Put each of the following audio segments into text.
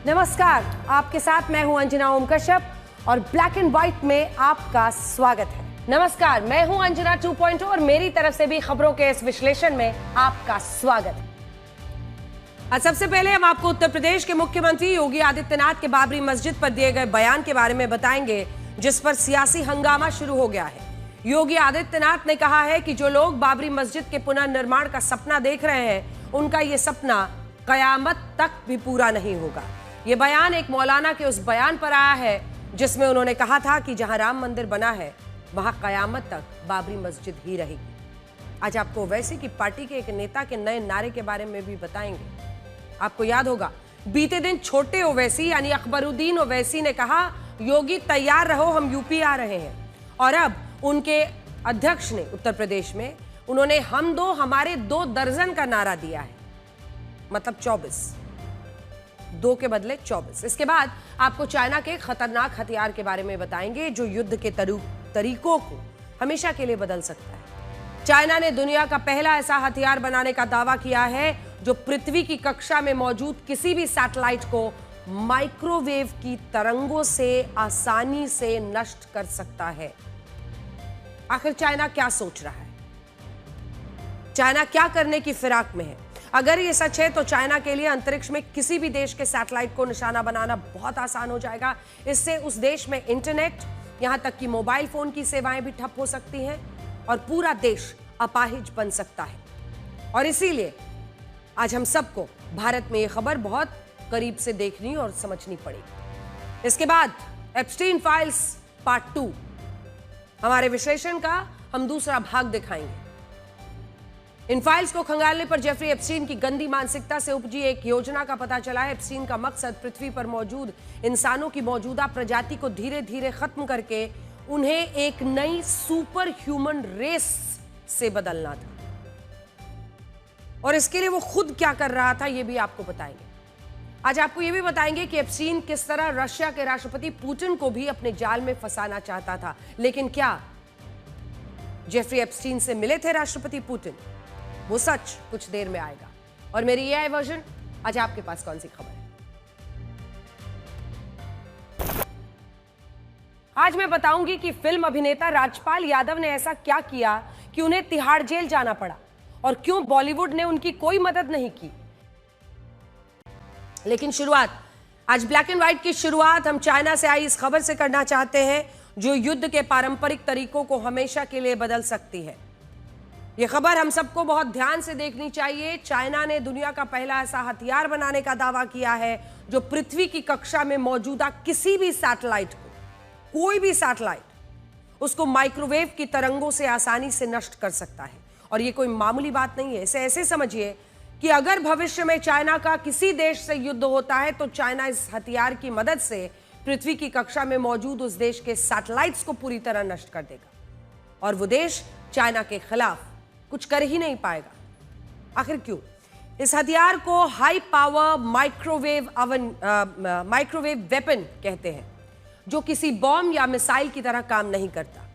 नमस्कार, आपके साथ मैं हूं अंजना ओम कश्यप और ब्लैक एंड व्हाइट में आपका स्वागत है। नमस्कार, मैं हूं अंजना 2.0 और मेरी तरफ से भी खबरों के इस विश्लेषण में आपका स्वागत है। आज सबसे पहले हम आपको उत्तर प्रदेश के मुख्यमंत्री योगी आदित्यनाथ के बाबरी मस्जिद पर दिए गए बयान के बारे में बताएंगे, जिस पर सियासी हंगामा शुरू हो गया है। योगी आदित्यनाथ ने कहा है कि जो लोग बाबरी मस्जिद के पुनर्निर्माण का सपना देख रहे हैं, उनका यह सपना कयामत तक भी पूरा नहीं होगा। यह बयान एक मौलाना के उस बयान पर आया है जिसमें उन्होंने कहा था कि जहां राम मंदिर बना है वहां कयामत तक बाबरी मस्जिद ही रहेगी। आज आपको ओवैसी की पार्टी के एक नेता के नए नारे के बारे में भी बताएंगे। आपको याद होगा, बीते दिन छोटे ओवैसी यानी अकबरुद्दीन ओवैसी ने कहा, योगी तैयार रहो, हम यूपी आ रहे हैं। और अब उनके अध्यक्ष ने उत्तर प्रदेश में उन्होंने हम दो हमारे 2 दर्जन का नारा दिया है, मतलब 24, 2 के बदले 24। इसके बाद आपको चाइना के खतरनाक हथियार के बारे में बताएंगे जो युद्ध के तरीकों को हमेशा के लिए बदल सकता है। चाइना ने दुनिया का पहला ऐसा हथियार बनाने का दावा किया है जो पृथ्वी की कक्षा में मौजूद किसी भी सैटेलाइट को माइक्रोवेव की तरंगों से आसानी से नष्ट कर सकता है। आखिर चाइना क्या सोच रहा है? चाइना क्या करने की फिराक में है? अगर ये सच है तो चाइना के लिए अंतरिक्ष में किसी भी देश के सैटेलाइट को निशाना बनाना बहुत आसान हो जाएगा। इससे उस देश में इंटरनेट, यहां तक कि मोबाइल फोन की सेवाएं भी ठप हो सकती हैं और पूरा देश अपाहिज बन सकता है। और इसीलिए आज हम सबको भारत में यह खबर बहुत करीब से देखनी और समझनी पड़ेगी। इसके बाद एप्स्टीन फाइल्स पार्ट 2, हमारे विश्लेषण का हम दूसरा भाग दिखाएंगे। इन फाइल्स को खंगालने पर जेफरी एप्स्टीन की गंदी मानसिकता से उपजी एक योजना का पता चला है। एप्स्टीन का मकसद पृथ्वी पर मौजूद इंसानों की मौजूदा प्रजाति को धीरे धीरे खत्म करके उन्हें एक नई सुपर ह्यूमन रेस से बदलना था। और इसके लिए वो खुद क्या कर रहा था, ये भी आपको बताएंगे। आज आपको ये भी बताएंगे कि एप्स्टीन किस तरह रशिया के राष्ट्रपति पुतिन को भी अपने जाल में फंसाना चाहता था। लेकिन क्या जेफरी एप्स्टीन से मिले थे राष्ट्रपति पुतिन? वो सच कुछ देर में आएगा। और मेरी एआई वर्जन, आज आपके पास कौन सी खबर है? आज मैं बताऊंगी कि फिल्म अभिनेता राजपाल यादव ने ऐसा क्या किया कि उन्हें तिहाड़ जेल जाना पड़ा और क्यों बॉलीवुड ने उनकी कोई मदद नहीं की। लेकिन शुरुआत, आज ब्लैक एंड व्हाइट की शुरुआत हम चाइना से आई इस खबर से करना चाहते हैं जो युद्ध के पारंपरिक तरीकों को हमेशा के लिए बदल सकती है। यह खबर हम सबको बहुत ध्यान से देखनी चाहिए। चाइना ने दुनिया का पहला ऐसा हथियार बनाने का दावा किया है जो पृथ्वी की कक्षा में मौजूदा किसी भी सैटेलाइट को, कोई भी सैटेलाइट, उसको माइक्रोवेव की तरंगों से आसानी से नष्ट कर सकता है। और यह कोई मामूली बात नहीं है। इसे ऐसे समझिए कि अगर भविष्य में चाइना का किसी देश से युद्ध होता है तो चाइना इस हथियार की मदद से पृथ्वी की कक्षा में मौजूद उस देश के सैटेलाइट्स को पूरी तरह नष्ट कर देगा और वो देश चाइना के खिलाफ कुछ कर ही नहीं पाएगा। आखिर क्यों? इस हथियार को हाई पावर माइक्रोवेव वेपन कहते हैं जो किसी बॉम्ब या मिसाइल की तरह काम नहीं करता।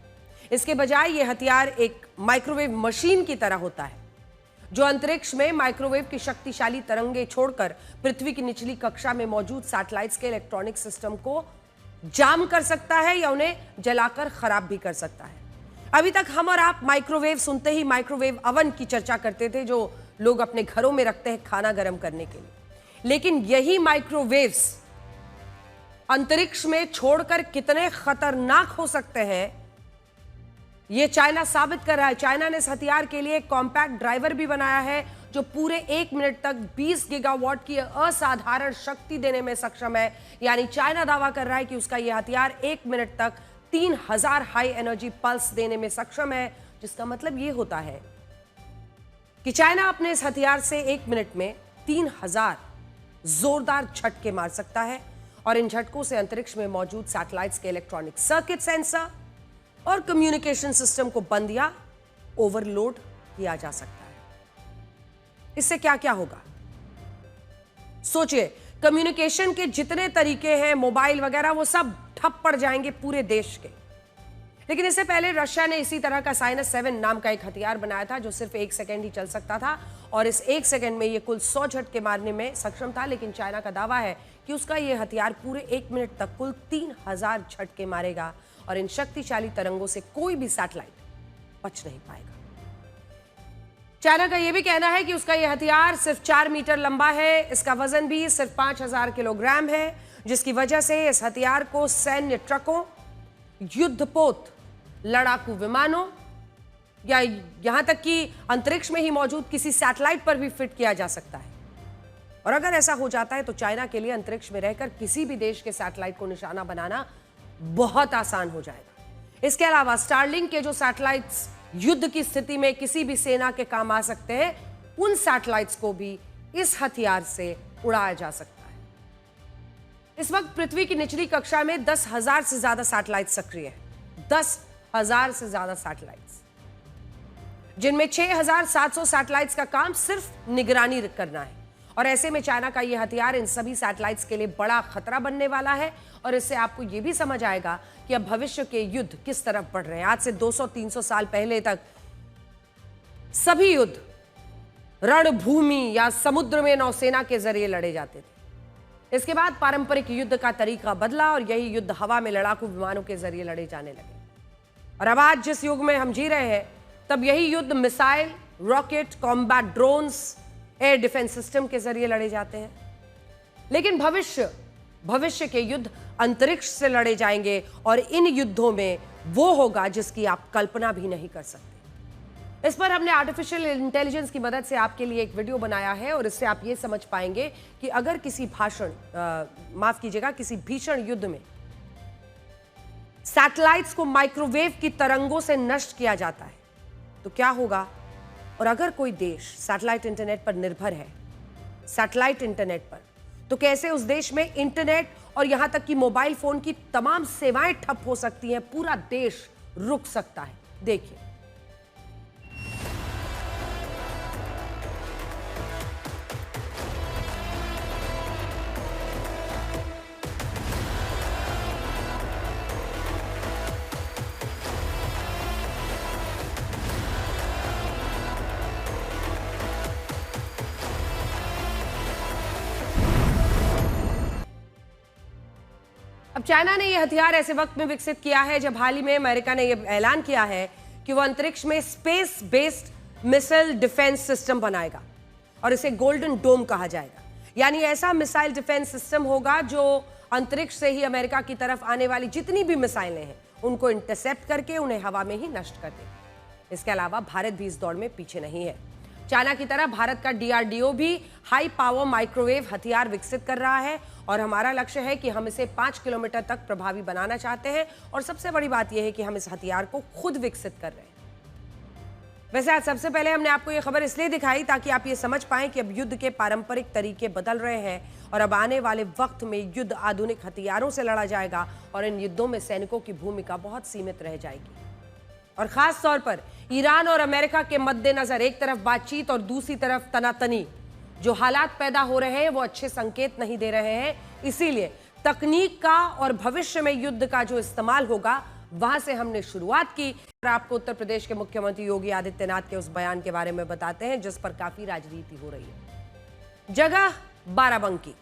इसके बजाय यह हथियार एक माइक्रोवेव मशीन की तरह होता है जो अंतरिक्ष में माइक्रोवेव की शक्तिशाली तरंगें छोड़कर पृथ्वी की निचली कक्षा में मौजूद सैटेलाइट्स के इलेक्ट्रॉनिक सिस्टम को जाम कर सकता है या उन्हें जलाकर खराब भी कर सकता है। अभी तक हम और आप माइक्रोवेव सुनते ही माइक्रोवेव अवन की चर्चा करते थे जो लोग अपने घरों में रखते हैं खाना गर्म करने के लिए। लेकिन यही माइक्रोवेव्स अंतरिक्ष में छोड़कर कितने खतरनाक हो सकते हैं, यह चाइना साबित कर रहा है। चाइना ने इस हथियार के लिए एक कॉम्पैक्ट ड्राइवर भी बनाया है जो पूरे 1 मिनट तक 20 गीगावाट की असाधारण शक्ति देने में सक्षम है। यानी चाइना दावा कर रहा है कि उसका यह हथियार 1 मिनट तक 3000 हाई एनर्जी पल्स देने में सक्षम है, जिसका मतलब यह होता है कि चाइना अपने इस हथियार से 1 मिनट में 3000 जोरदार झटके मार सकता है और इन झटकों से अंतरिक्ष में मौजूद सैटेलाइट्स के इलेक्ट्रॉनिक सर्किट, सेंसर और कम्युनिकेशन सिस्टम को बंद या ओवरलोड किया जा सकता है। इससे क्या क्या होगा सोचिए। कम्युनिकेशन के जितने तरीके हैं, मोबाइल वगैरह, वो सब ठप पड़ जाएंगे पूरे देश के। लेकिन इससे पहले रशिया ने इसी तरह का साइनस 7 नाम का एक हथियार बनाया था जो सिर्फ 1 सेकंड ही चल सकता था और इस 1 सेकंड में ये कुल 100 झटके मारने में सक्षम था। लेकिन चाइना का दावा है कि उसका ये हथियार पूरे 1 मिनट तक कुल 3000 झटके मारेगा और इन शक्तिशाली तरंगों से कोई भी सैटेलाइट बच नहीं पाएगा। चाइना का यह भी कहना है कि उसका यह हथियार सिर्फ 4 मीटर लंबा है, इसका वजन भी सिर्फ 5000 किलोग्राम है, जिसकी वजह से इस हथियार को सैन्य ट्रकों, युद्धपोत लड़ाकू विमानों या यहां तक कि अंतरिक्ष में ही मौजूद किसी सैटेलाइट पर भी फिट किया जा सकता है। और अगर ऐसा हो जाता है तो चाइना के लिए अंतरिक्ष में रहकर किसी भी देश के सैटेलाइट को निशाना बनाना बहुत आसान हो जाएगा। इसके अलावा स्टारलिंक के जो सैटेलाइट्स युद्ध की स्थिति में किसी भी सेना के काम आ सकते हैं, उन सैटेलाइट्स को भी इस हथियार से उड़ाया जा सकता है। इस वक्त पृथ्वी की निचली कक्षा में 10,000 से ज्यादा सैटेलाइट सक्रिय है, 10,000 से ज्यादा सैटेलाइट्स, जिनमें 6,700 सैटेलाइट्स का काम सिर्फ निगरानी करना है। और ऐसे में चाइना का यह हथियार इन सभी सैटेलाइट्स के लिए बड़ा खतरा बनने वाला है और इससे आपको यह भी समझ आएगा कि अब भविष्य के युद्ध किस तरफ बढ़ रहे हैं। आज से 200-300 साल पहले तक सभी युद्ध रणभूमि या समुद्र में नौसेना के जरिए लड़े जाते थे। इसके बाद पारंपरिक युद्ध का तरीका बदला और यही युद्ध हवा में लड़ाकू विमानों के जरिए लड़े जाने लगे। और अब आज जिस युग में हम जी रहे हैं, तब यही युद्ध missile, rocket, combat drones, air defence system के जरिए लड़े जाते हैं। लेकिन भविष्य के युद्ध अंतरिक्ष से लड़े जाएंगे और इन युद्धों में वो होगा जिसकी आप कल्पना भी नहीं कर सकते। इस पर हमने आर्टिफिशियल इंटेलिजेंस की मदद से आपके लिए एक वीडियो बनाया है और इससे आप ये समझ पाएंगे कि अगर किसी किसी भीषण युद्ध में सैटेलाइट्स को माइक्रोवेव की तरंगों से नष्ट किया जाता है तो क्या होगा। और अगर कोई देश सैटेलाइट इंटरनेट पर निर्भर है, सैटेलाइट इंटरनेट पर, तो कैसे उस देश में इंटरनेट और यहां तक कि मोबाइल फोन की तमाम सेवाएं ठप हो सकती हैं, पूरा देश रुक सकता है। देखिए। अब चाइना ने यह हथियार ऐसे वक्त में विकसित किया है जब हाल ही में अमेरिका ने यह ऐलान किया है कि वह अंतरिक्ष में space based missile defence system बनाएगा और इसे गोल्डन डोम कहा जाएगा। यानी ऐसा मिसाइल डिफेंस सिस्टम होगा जो अंतरिक्ष से ही अमेरिका की तरफ आने वाली जितनी भी मिसाइलें हैं उनको इंटरसेप्ट करके उन्हें हवा में ही नष्ट कर देगा। इसके अलावा भारत भी इस दौड़ में पीछे नहीं है। चाइना की तरह भारत का DRDO भी हाई पावर माइक्रोवेव हथियार विकसित कर रहा है और हमारा लक्ष्य है कि हम इसे 5 किलोमीटर तक प्रभावी बनाना चाहते हैं। और सबसे बड़ी बात यह है कि हम इस हथियार को खुद विकसित कर रहे हैं। वैसे आज सबसे पहले हमने आपको यह खबर इसलिए दिखाई ताकि आप ये समझ पाएं कि अब युद्ध के पारंपरिक तरीके बदल रहे हैं और अब आने वाले वक्त में युद्ध आधुनिक हथियारों से लड़ा जाएगा और इन युद्धों में सैनिकों की भूमिका बहुत सीमित रह जाएगी। और खास तौर पर ईरान और अमेरिका के मद्देनजर एक तरफ बातचीत और दूसरी तरफ तनातनी, जो हालात पैदा हो रहे हैं वो अच्छे संकेत नहीं दे रहे हैं। इसीलिए तकनीक का और भविष्य में युद्ध का जो इस्तेमाल होगा वहां से हमने शुरुआत की। और आपको उत्तर प्रदेश के मुख्यमंत्री योगी आदित्यनाथ के उस बयान के बारे में बताते हैं जिस पर काफी राजनीति हो रही है। जगह बाराबंकी।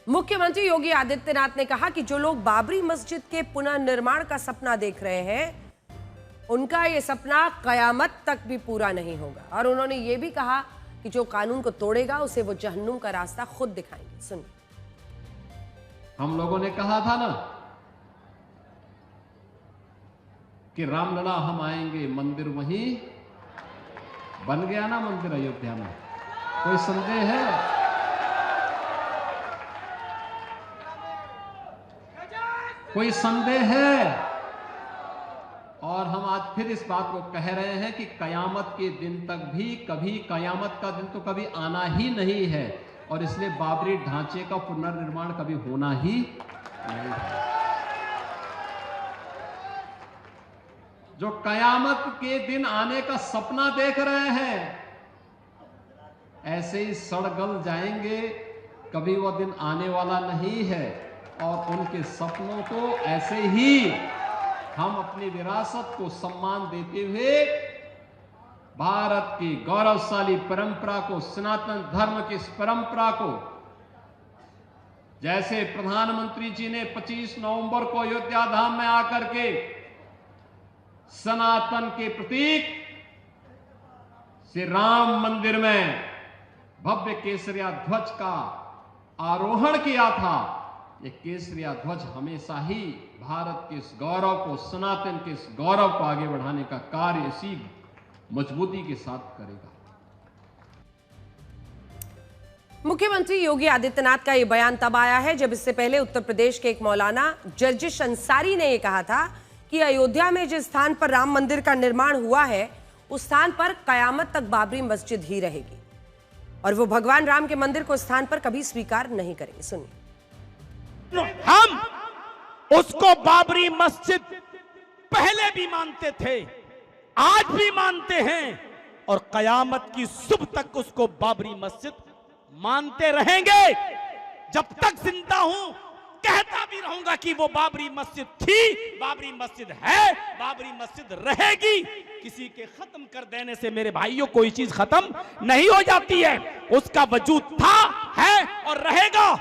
मुख्यमंत्री योगी आदित्यनाथ ने कहा कि जो लोग बाबरी मस्जिद के पुनर्निर्माण का सपना देख रहे हैं उनका यह सपना कयामत तक भी पूरा नहीं होगा। और उन्होंने यह भी कहा कि जो कानून को तोड़ेगा उसे वो जहन्नुम का रास्ता खुद दिखाएंगे। सुनिए। हम लोगों ने कहा था ना कि रामलला हम आएंगे, मंदिर वहीं बन गया ना, मंदिर अयोध्या में। कोई संदेह है? कोई संदेह है? और हम आज फिर इस बात को कह रहे हैं कि कयामत के दिन तक भी कभी, कयामत का दिन तो कभी आना ही नहीं है और इसलिए बाबरी ढांचे का पुनर्निर्माण कभी होना ही नहीं है। जो कयामत के दिन आने का सपना देख रहे हैं ऐसे ही सड़गल जाएंगे, कभी वह दिन आने वाला नहीं है और उनके सपनों को ऐसे ही हम अपनी विरासत को सम्मान देते हुए भारत की गौरवशाली परंपरा को, सनातन धर्म की इस परंपरा को, जैसे प्रधानमंत्री जी ने 25 नवंबर को अयोध्या धाम में आकर के सनातन के प्रतीक श्री राम मंदिर में भव्य केसरिया ध्वज का आरोहण किया था। ये केसरिया ध्वज हमेशा ही भारत के इस गौरव को, सनातन के इस गौरव को आगे बढ़ाने का कार्य इसी मजबूती के साथ करेगा। मुख्यमंत्री योगी आदित्यनाथ का यह बयान तब आया है जब इससे पहले उत्तर प्रदेश के एक मौलाना जर्जिश अंसारी ने यह कहा था कि अयोध्या में जिस स्थान पर राम मंदिर का निर्माण हुआ है उस स्थान पर कयामत तक बाबरी मस्जिद ही रहेगी और वो भगवान राम के मंदिर को स्थान पर कभी स्वीकार नहीं करेंगे। सुनिए। हम उसको बाबरी मस्जिद पहले भी मानते थे, आज भी मानते हैं और कयामत की सुबह तक उसको बाबरी मस्जिद मानते रहेंगे। जब तक जिंदा हूं कहता भी रहूंगा कि वो बाबरी मस्जिद थी, बाबरी मस्जिद है, बाबरी मस्जिद रहेगी। किसी के खत्म कर देने से मेरे भाइयों कोई चीज खत्म नहीं हो जाती है, उसका वजूद था, है और रहेगा।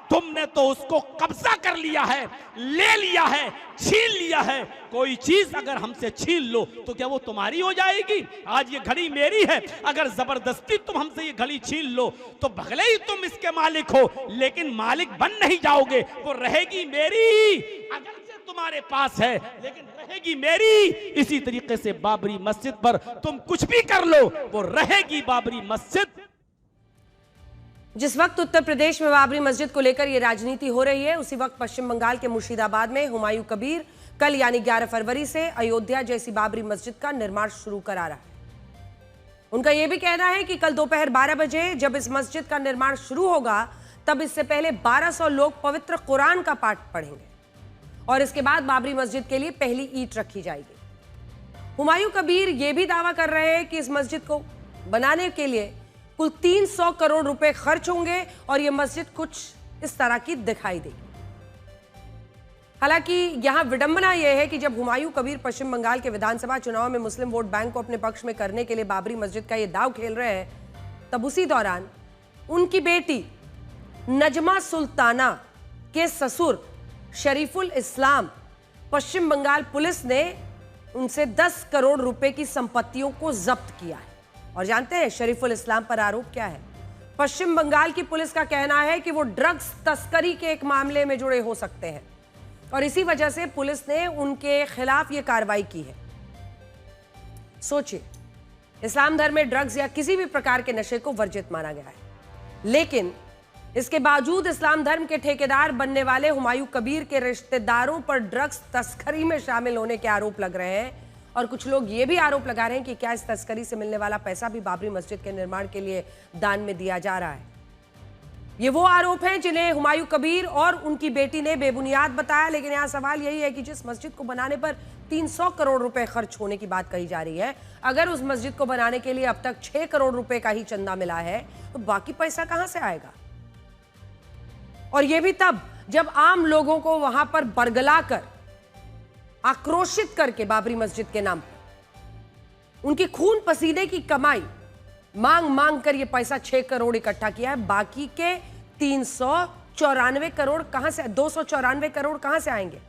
तुमने तो उसको कब्जा कर लिया है, ले लिया है, छीन लिया है। कोई चीज अगर हमसे छीन लो तो क्या वो तुम्हारी हो जाएगी? आज ये घड़ी मेरी है, अगर जबरदस्ती तुम हमसे ये घड़ी छीन लो तो भले ही तुम इसके मालिक हो लेकिन मालिक बन नहीं जाओगे, वो रहेगी मेरी। अगर से तुम्हारे पास है लेकिन रहेगी मेरी। इसी तरीके से बाबरी मस्जिद पर तुम कुछ भी कर लो, वो रहेगी बाबरी मस्जिद। जिस वक्त उत्तर प्रदेश में बाबरी मस्जिद को लेकर यह राजनीति हो रही है, उसी वक्त पश्चिम बंगाल के मुर्शिदाबाद में हुमायूं कबीर कल यानी 11 फरवरी से अयोध्या जैसी बाबरी मस्जिद का निर्माण शुरू करा रहा है। उनका यह भी कहना है कि कल दोपहर 12 बजे जब इस मस्जिद का निर्माण शुरू होगा तब इससे पहले 1200 लोग पवित्र कुरान का पाठ पढ़ेंगे और इसके बाद बाबरी मस्जिद के लिए पहली ईंट रखी जाएगी। हुमायूं कबीर यह भी दावा कर रहे हैं कि इस मस्जिद को बनाने के लिए कुल 300 करोड़ रुपए खर्च होंगे और यह मस्जिद कुछ इस तरह की दिखाई देगी। हालांकि यहां विडंबना यह है कि जब हुमायूं कबीर पश्चिम बंगाल के विधानसभा चुनाव में मुस्लिम वोट बैंक को अपने पक्ष में करने के लिए बाबरी मस्जिद का यह दांव खेल रहे हैं, तब उसी दौरान उनकी बेटी नजमा सुल्ताना के ससुर शरीफुल इस्लाम पश्चिम बंगाल पुलिस ने उनसे 10 करोड़ रुपए की संपत्तियों को जब्त किया है। और जानते हैं शरीफुल इस्लाम पर आरोप क्या है? पश्चिम बंगाल की पुलिस का कहना है कि वो ड्रग्स तस्करी के एक मामले में जुड़े हो सकते हैं और इसी वजह से पुलिस ने उनके खिलाफ ये कार्रवाई की है। सोचिए, इस्लाम धर्म में ड्रग्स या किसी भी प्रकार के नशे को वर्जित माना गया है, लेकिन इसके बावजूद इस्लाम धर्म के ठेकेदार बनने वाले हुमायूं कबीर के रिश्तेदारों पर ड्रग्स तस्करी में शामिल होने के आरोप लग रहे हैं। और कुछ लोग ये भी आरोप लगा रहे हैं कि क्या इस तस्करी से मिलने वाला पैसा भी बाबरी मस्जिद के निर्माण के लिए दान में दिया जा रहा है। ये वो आरोप हैं जिन्हें हुमायूं कबीर और उनकी बेटी ने बेबुनियाद बताया, लेकिन यहाँ सवाल यही है कि जिस मस्जिद को बनाने पर 300 करोड़ रुपए खर्च होने की बात कही जा रही है, अगर उस मस्जिद को बनाने के लिए अब तक 6 करोड़ रुपए का ही चंदा मिला है तो बाकी पैसा कहां से आएगा? और यह भी तब जब आम लोगों को वहां पर बरगलाकर आक्रोशित करके बाबरी मस्जिद के नाम पर उनकी खून पसीने की कमाई मांग मांग कर यह पैसा 6 करोड़ इकट्ठा किया है। बाकी के 394 करोड़ कहां से, 294 करोड़ कहां से आएंगे?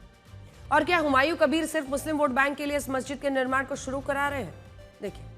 और क्या हुमायूं कबीर सिर्फ मुस्लिम वोट बैंक के लिए इस मस्जिद के निर्माण को शुरू करा रहे हैं? देखिए।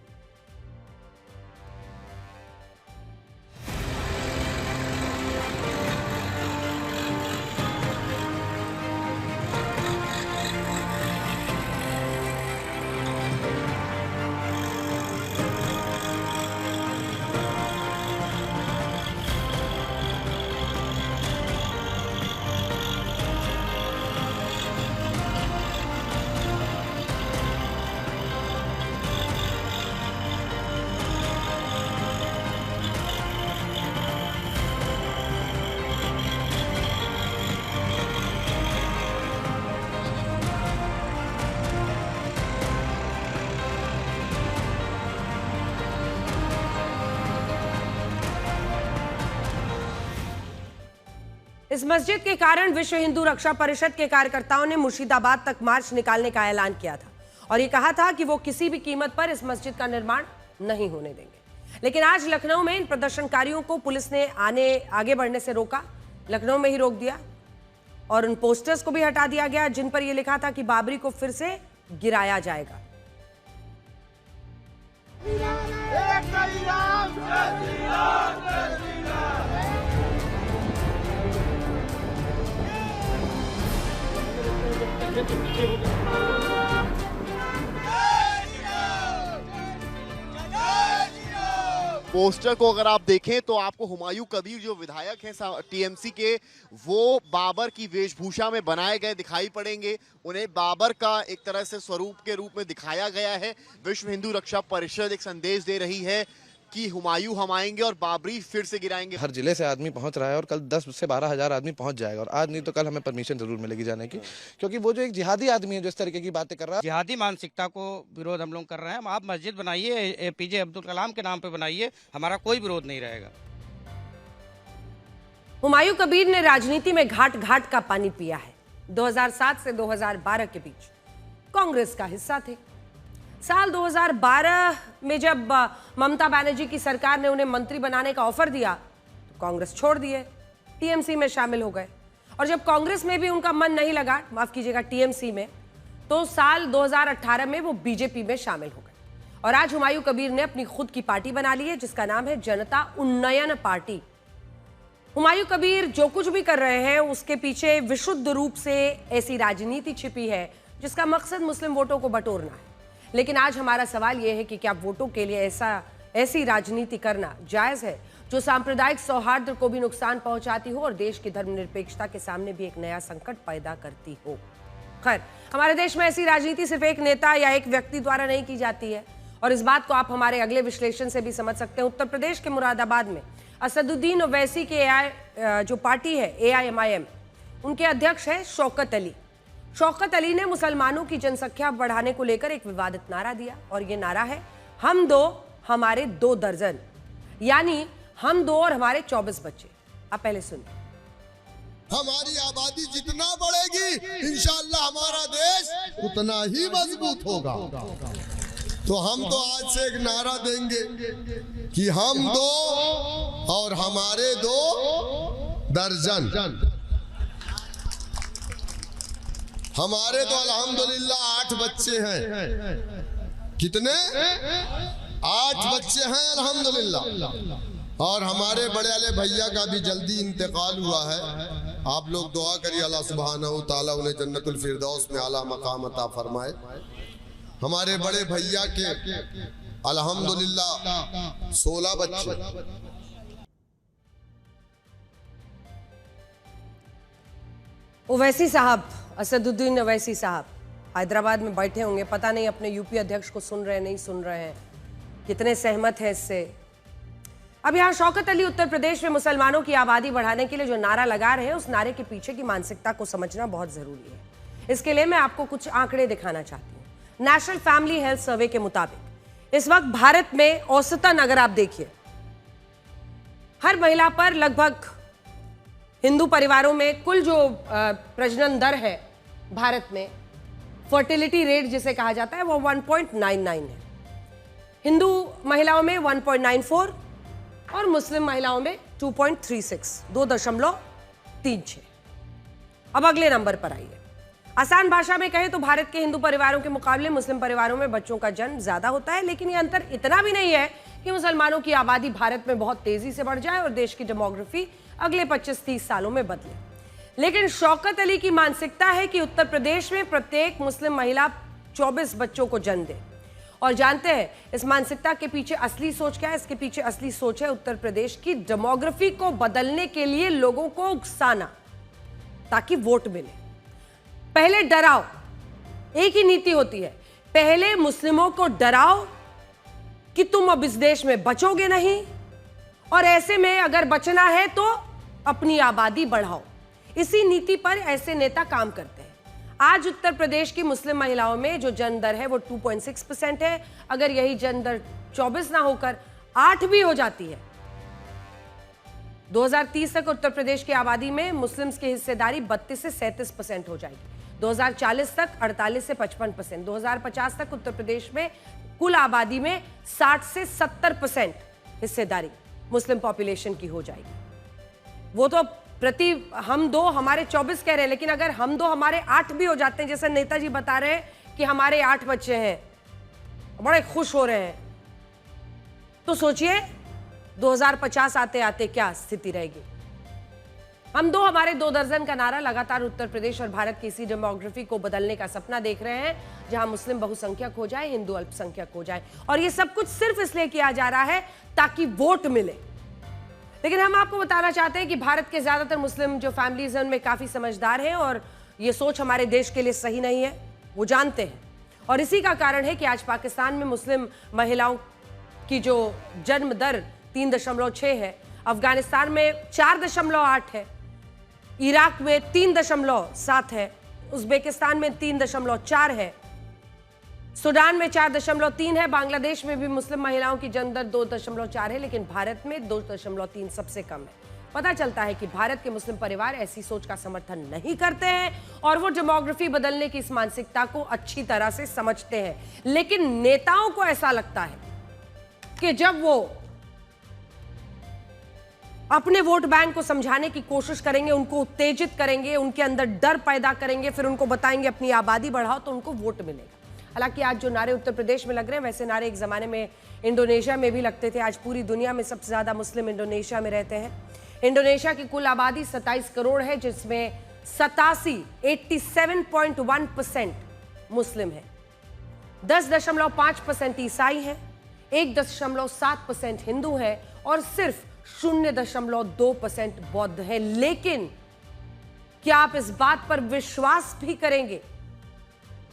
इस मस्जिद के कारण विश्व हिंदू रक्षा परिषद के कार्यकर्ताओं ने मुर्शिदाबाद तक मार्च निकालने का ऐलान किया था और ये कहा था कि वो किसी भी कीमत पर इस मस्जिद का निर्माण नहीं होने देंगे। लेकिन आज लखनऊ में इन प्रदर्शनकारियों को पुलिस ने आगे बढ़ने से रोका, लखनऊ में ही रोक दिया और उन पोस्टर्स को भी हटा दिया गया जिन पर यह लिखा था कि बाबरी को फिर से गिराया जाएगा। पोस्टर को अगर आप देखें तो आपको हुमायूं कबीर जो विधायक हैं टीएमसी के, वो बाबर की वेशभूषा में बनाए गए दिखाई पड़ेंगे। उन्हें बाबर का एक तरह से स्वरूप के रूप में दिखाया गया है। विश्व हिंदू रक्षा परिषद एक संदेश दे रही है कि हुमायूं हम आएंगे और बाबरी फिर से गिराएंगे। हर जिले से आदमी पहुंच रहा है और कल 10 से 12 हज़ार आदमी पहुंच जाएगा और आज नहीं तो कल हमें परमिशन जरूर मिलेगी जाने की, क्योंकि वो जो एक जिहादी आदमी है जो इस तरीके की बातें कर रहा है, जिहादी मानसिकता को विरोध हम लोग कर रहे हैं। आप मस्जिद बनाइए, एपीजे अब्दुल कलाम के नाम पे बनाइए, हमारा कोई विरोध नहीं रहेगा। हुमायूं कबीर ने राजनीति में घाट घाट का पानी पिया है। 2007 से 2012 के बीच कांग्रेस का हिस्सा थे। साल 2012 में जब ममता बनर्जी की सरकार ने उन्हें मंत्री बनाने का ऑफर दिया तो कांग्रेस छोड़ दिए, टीएमसी में शामिल हो गए और जब कांग्रेस में भी उनका मन नहीं लगा, माफ कीजिएगा टीएमसी में, तो साल 2018 में वो बीजेपी में शामिल हो गए और आज हुमायूं कबीर ने अपनी खुद की पार्टी बना ली है जिसका नाम है जनता उन्नयन पार्टी। हुमायूं कबीर जो कुछ भी कर रहे हैं उसके पीछे विशुद्ध रूप से ऐसी राजनीति छिपी है जिसका मकसद मुस्लिम वोटों को बटोरना है। लेकिन आज हमारा सवाल यह है कि क्या वोटों के लिए ऐसी राजनीति करना जायज है जो सांप्रदायिक सौहार्द को भी नुकसान पहुंचाती हो और देश की धर्मनिरपेक्षता के सामने भी एक नया संकट पैदा करती हो। खैर, हमारे देश में ऐसी राजनीति सिर्फ एक नेता या एक व्यक्ति द्वारा नहीं की जाती है और इस बात को आप हमारे अगले विश्लेषण से भी समझ सकते हैं। उत्तर प्रदेश के मुरादाबाद में असदुद्दीन ओवैसी के जो पार्टी है AIMIM, उनके अध्यक्ष है शौकत अली। शौकत अली ने मुसलमानों की जनसंख्या बढ़ाने को लेकर एक विवादित नारा दिया और यह नारा है हम दो हमारे 2 दर्जन, यानी हम 2 और हमारे 24 बच्चे। आप पहले सुनिए। हमारी आबादी जितना बढ़ेगी इंशाअल्लाह हमारा देश उतना ही मजबूत होगा। तो हम तो आज से एक नारा देंगे कि हम 2 और हमारे 2 दर्जन। हमारे तो अल्हम्दुलिल्लाह 8 बच्चे हैं। कितने? 8 बच्चे हैं अल्हम्दुलिल्लाह। और हमारे बड़े वाले भैया का भी जल्दी इंतकाल हुआ है। आप लोग दुआ करिए अल्लाह सुब्हानहू तआला उन्हें जन्नतुल फिरदौस में आला मकाम अता फरमाए। हमारे बड़े भैया के अल्हम्दुलिल्लाह 16 बच्चे। ओवैसी साहब, असदुद्दीन ओवैसी साहब हैदराबाद में बैठे होंगे, पता नहीं अपने यूपी अध्यक्ष को सुन रहे हैं नहीं सुन रहे हैं, कितने सहमत हैं इससे। अब यहाँ शौकत अली उत्तर प्रदेश में मुसलमानों की आबादी बढ़ाने के लिए जो नारा लगा रहे हैं उस नारे के पीछे की मानसिकता को समझना बहुत जरूरी है। इसके लिए मैं आपको कुछ आंकड़े दिखाना चाहती हूँ। नेशनल फैमिली हेल्थ सर्वे के मुताबिक इस वक्त भारत में औसतन अगर आप देखिए हर महिला पर लगभग हिंदू परिवारों में कुल जो प्रजनन दर है भारत में, फर्टिलिटी रेट जिसे कहा जाता है, वो 1.99 है। हिंदू महिलाओं में 1.94 और मुस्लिम महिलाओं में 2.36, 2.36। अब अगले नंबर पर आइए। आसान भाषा में कहें तो भारत के हिंदू परिवारों के मुकाबले मुस्लिम परिवारों में बच्चों का जन्म ज्यादा होता है, लेकिन यह अंतर इतना भी नहीं है कि मुसलमानों की आबादी भारत में बहुत तेजी से बढ़ जाए और देश की डेमोग्राफी अगले 25-30 सालों में बदले। लेकिन शौकत अली की मानसिकता है कि उत्तर प्रदेश में प्रत्येक मुस्लिम महिला 24 बच्चों को जन्म दे। और जानते हैं इस मानसिकता के पीछे असली सोच क्या है? इसके पीछे असली सोच है उत्तर प्रदेश की डेमोग्राफी को बदलने के लिए लोगों को उकसाना ताकि वोट मिले। पहले डराओ, एक ही नीति होती है, पहले मुस्लिमों को डराओ कि तुम अब इस देश में बचोगे नहीं और ऐसे में अगर बचना है तो अपनी आबादी बढ़ाओ। इसी नीति पर ऐसे नेता काम करते हैं। आज उत्तर प्रदेश की मुस्लिम महिलाओं में जो जन्म दर है वो 2.6% है। अगर यही जन्म दर 24 ना होकर 8 भी हो जाती है, 2030 तक उत्तर प्रदेश की आबादी में मुस्लिम्स की हिस्सेदारी 32 से 37% हो जाएगी। 2040 तक 48 से 55%। 2050 तक उत्तर प्रदेश में कुल आबादी में 60 से 70% हिस्सेदारी मुस्लिम पॉपुलेशन की हो जाएगी। वो तो प्रति हम दो हमारे 24 कह रहे हैं, लेकिन अगर हम दो हमारे 8 भी हो जाते हैं, जैसे नेताजी बता रहे हैं कि हमारे 8 बच्चे हैं, बड़े खुश हो रहे हैं, तो सोचिए 2050 आते आते क्या स्थिति रहेगी। हम दो हमारे 2 दर्जन का नारा लगातार उत्तर प्रदेश और भारत की इसी डेमोग्राफी को बदलने का सपना देख रहे हैं, जहां मुस्लिम बहुसंख्यक हो जाए, हिंदू अल्पसंख्यक हो जाए। और ये सब कुछ सिर्फ इसलिए किया जा रहा है ताकि वोट मिले। लेकिन हम आपको बताना चाहते हैं कि भारत के ज्यादातर मुस्लिम जो फैमिलीज हैं उनमें काफी समझदार हैं और ये सोच हमारे देश के लिए सही नहीं है, वो जानते हैं। और इसी का कारण है कि आज पाकिस्तान में मुस्लिम महिलाओं की जो जन्म दर 3.6 है, अफगानिस्तान में 4.8 है, इराक में 3.7 है, उज्बेकिस्तान में 3.4 है, सूडान में 4.3 है, बांग्लादेश में भी मुस्लिम महिलाओं की जन्म दर 2.4 है, लेकिन भारत में 2.3 सबसे कम है। पता चलता है कि भारत के मुस्लिम परिवार ऐसी सोच का समर्थन नहीं करते हैं और वो डेमोग्राफी बदलने की इस मानसिकता को अच्छी तरह से समझते हैं। लेकिन नेताओं को ऐसा लगता है कि जब वो अपने वोट बैंक को समझाने की कोशिश करेंगे, उनको उत्तेजित करेंगे, उनके अंदर डर पैदा करेंगे, फिर उनको बताएंगे अपनी आबादी बढ़ाओ, तो उनको वोट मिलेगा। हालांकि आज जो नारे उत्तर प्रदेश में लग रहे हैं, वैसे नारे एक जमाने में इंडोनेशिया में भी लगते थे। आज पूरी दुनिया में सबसे ज्यादा मुस्लिम इंडोनेशिया में रहते हैं। इंडोनेशिया की कुल आबादी 27 करोड़ है, जिसमें 87.1% मुस्लिम है, 10.5% ईसाई है, 1.7% हिंदू है और सिर्फ 0.2% बौद्ध है। लेकिन क्या आप इस बात पर विश्वास भी करेंगे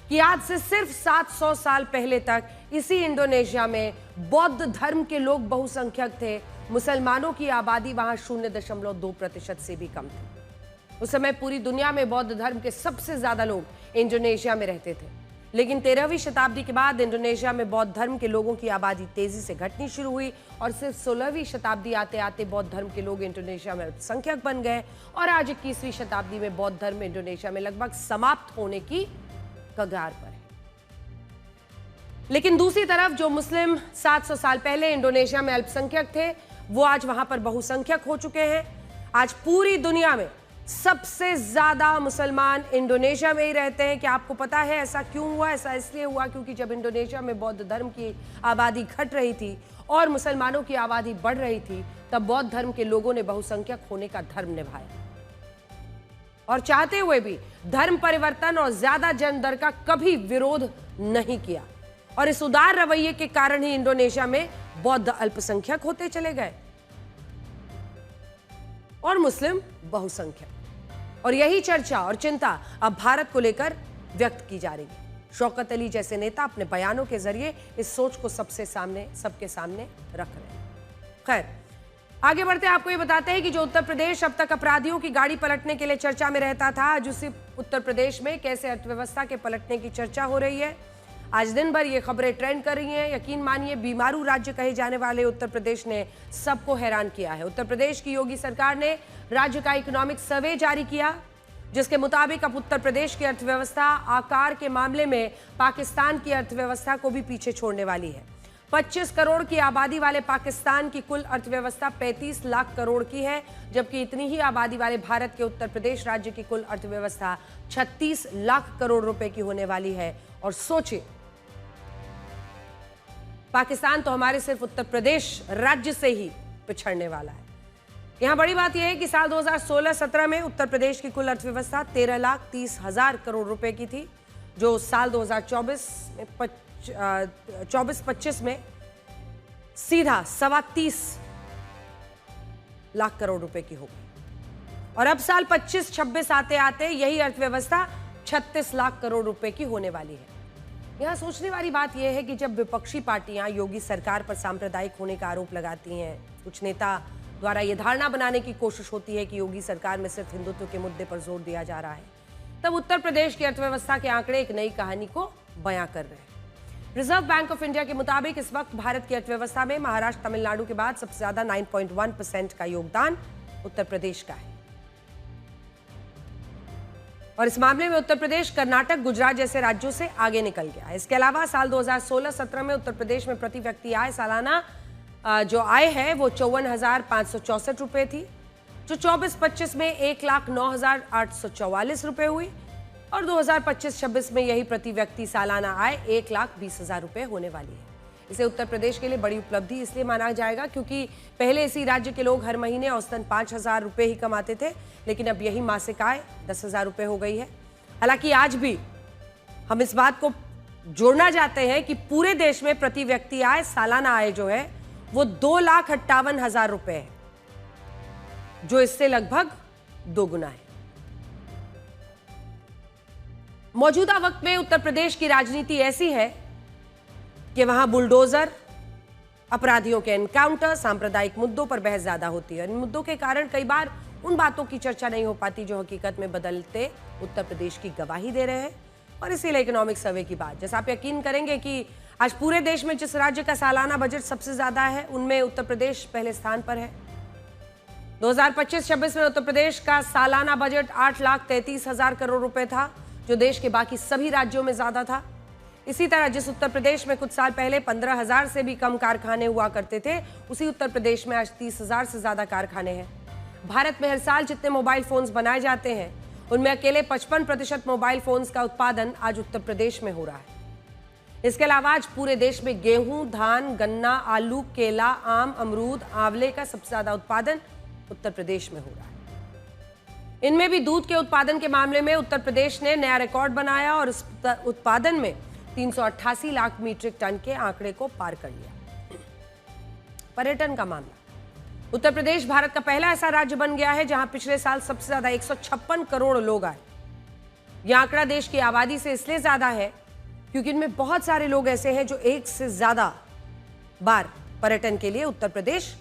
कि आज से सिर्फ 700 साल पहले तक इसी इंडोनेशिया में बौद्ध धर्म के लोग बहुसंख्यक थे। मुसलमानों की आबादी वहां 0.2% से भी कम थी। उस समय पूरी दुनिया में बौद्ध धर्म के सबसे ज्यादा लोग इंडोनेशिया में रहते थे। लेकिन 13वीं शताब्दी के बाद इंडोनेशिया में बौद्ध धर्म के लोगों की आबादी तेजी से घटनी शुरू हुई और सिर्फ 16वीं शताब्दी आते आते बौद्ध धर्म के लोग इंडोनेशिया में अल्पसंख्यक बन गए और आज 21वीं शताब्दी में बौद्ध धर्म इंडोनेशिया में लगभग समाप्त होने की कगार पर है। लेकिन दूसरी तरफ जो मुस्लिम 700 साल पहले इंडोनेशिया में अल्पसंख्यक थे, वो आज वहां पर बहुसंख्यक हो चुके हैं। आज पूरी दुनिया में सबसे ज्यादा मुसलमान इंडोनेशिया में ही रहते हैं। क्या आपको पता है ऐसा क्यों हुआ? ऐसा इसलिए हुआ क्योंकि जब इंडोनेशिया में बौद्ध धर्म की आबादी घट रही थी और मुसलमानों की आबादी बढ़ रही थी, तब बौद्ध धर्म के लोगों ने बहुसंख्यक होने का धर्म निभाया और चाहते हुए भी धर्म परिवर्तन और ज्यादा जन्म दर का कभी विरोध नहीं किया। और इस उदार रवैये के कारण ही इंडोनेशिया में बौद्ध अल्पसंख्यक होते चले गए और मुस्लिम बहुसंख्यक। और यही चर्चा और चिंता अब भारत को लेकर व्यक्त की जा रही है। शौकत अली जैसे नेता अपने बयानों के जरिए इस सोच को सबके सामने रख रहे हैं। खैर, आगे बढ़ते आपको ये बताते हैं कि जो उत्तर प्रदेश अब तक अपराधियों की गाड़ी पलटने के लिए चर्चा में रहता था, आज उसी उत्तर प्रदेश में कैसे अर्थव्यवस्था के पलटने की चर्चा हो रही है। आज दिन भर ये खबरें ट्रेंड कर रही हैं। यकीन मानिए, बीमारू राज्य कहे जाने वाले उत्तर प्रदेश ने सबको हैरान किया है। उत्तर प्रदेश की योगी सरकार ने राज्य का इकोनॉमिक सर्वे जारी किया, जिसके मुताबिक अब उत्तर प्रदेश की अर्थव्यवस्था आकार के मामले में पाकिस्तान की अर्थव्यवस्था को भी पीछे छोड़ने वाली है। 25 करोड़ की आबादी वाले पाकिस्तान की कुल अर्थव्यवस्था 35 लाख करोड़ की है, जबकि इतनी ही आबादी वाले भारत के उत्तर प्रदेश राज्य की कुल अर्थव्यवस्था 36 लाख करोड़ रुपए की होने वाली है। और सोचिए, पाकिस्तान तो हमारे सिर्फ उत्तर प्रदेश राज्य से ही पिछड़ने वाला है। यहां बड़ी बात यह है कि साल 2016-17 में उत्तर प्रदेश की कुल अर्थव्यवस्था 13,30,000 करोड़ रुपए की थी, जो साल 2024-25 में सीधा 30 लाख करोड़ रुपए की हो गई। और अब साल 25-26 आते आते यही अर्थव्यवस्था 36 लाख करोड़ रुपए की होने वाली है। यहां सोचने वाली बात यह है कि जब विपक्षी पार्टियां योगी सरकार पर सांप्रदायिक होने का आरोप लगाती हैं, कुछ नेता द्वारा यह धारणा बनाने की कोशिश होती है कि योगी सरकार में सिर्फ हिंदुत्व के मुद्दे पर जोर दिया जा रहा है, तब उत्तर प्रदेश की अर्थव्यवस्था के आंकड़े एक नई कहानी को बयां कर रहे हैं। रिजर्व बैंक ऑफ इंडिया के मुताबिक इस वक्त भारत की अर्थव्यवस्था में महाराष्ट्र, तमिलनाडु के बाद सबसे ज्यादा 9.1% का योगदान उत्तर प्रदेश का है। और इस मामले में उत्तर प्रदेश कर्नाटक गुजरात जैसे राज्यों से आगे निकल गया। इसके अलावा साल 2016-17 में उत्तर प्रदेश में प्रति व्यक्ति आय सालाना जो आय है वो 54,564 रुपए थी, जो 24-25 में 1,09,844 रुपए हुई और 2025-26 में यही प्रति व्यक्ति सालाना आय 1,20,000 रुपए होने वाली है। इसे उत्तर प्रदेश के लिए बड़ी उपलब्धि इसलिए माना जाएगा क्योंकि पहले इसी राज्य के लोग हर महीने औसतन 5,000 रुपए ही कमाते थे, लेकिन अब यही मासिक आय 10,000 रुपए हो गई है। हालांकि आज भी हम इस बात को जोड़ना चाहते हैं कि पूरे देश में प्रति व्यक्ति आय सालाना आय जो है वो 2,58,000 रुपए है, जो इससे लगभग दोगुना है। मौजूदा वक्त में उत्तर प्रदेश की राजनीति ऐसी है कि वहां बुलडोजर, अपराधियों के एनकाउंटर, सांप्रदायिक मुद्दों पर बहस ज्यादा होती है। इन मुद्दों के कारण कई बार उन बातों की चर्चा नहीं हो पाती जो हकीकत में बदलते उत्तर प्रदेश की गवाही दे रहे हैं। और इसीलिए इकोनॉमिक सर्वे की बात, जैसा आप यकीन करेंगे कि आज पूरे देश में जिस राज्य का सालाना बजट सबसे ज्यादा है उनमें उत्तर प्रदेश पहले स्थान पर है। 2025-26 में उत्तर प्रदेश का सालाना बजट 8,33,000 करोड़ रुपए था, जो देश के बाकी सभी राज्यों में ज्यादा था। इसी तरह जिस उत्तर प्रदेश में कुछ साल पहले 15,000 से भी कम कारखाने हुआ करते थे, उसी उत्तर प्रदेश में आज 30,000 से ज्यादा कारखाने हैं। भारत में हर साल जितने मोबाइल फोन्स बनाए जाते हैं उनमें अकेले 55% मोबाइल फोन्स का उत्पादन आज उत्तर प्रदेश में हो रहा है। इसके अलावा आज पूरे देश में गेहूं, धान, गन्ना, आलू, केला, आम, अमरूद, आंवले का सबसे ज्यादा उत्पादन उत्तर प्रदेश में हो रहा है। इनमें भी दूध के उत्पादन के मामले में उत्तर प्रदेश ने नया रिकॉर्ड बनाया और इस उत्पादन में 388 लाख मीट्रिक टन के आंकड़े को पार कर लिया। पर्यटन का मामला, उत्तर प्रदेश भारत का पहला ऐसा राज्य बन गया है जहां पिछले साल सबसे ज्यादा 156 करोड़ लोग आए। यह आंकड़ा देश की आबादी से इसलिए ज्यादा है क्योंकि इनमें बहुत सारे लोग ऐसे हैं जो एक से ज्यादा बार पर्यटन के लिए उत्तर प्रदेश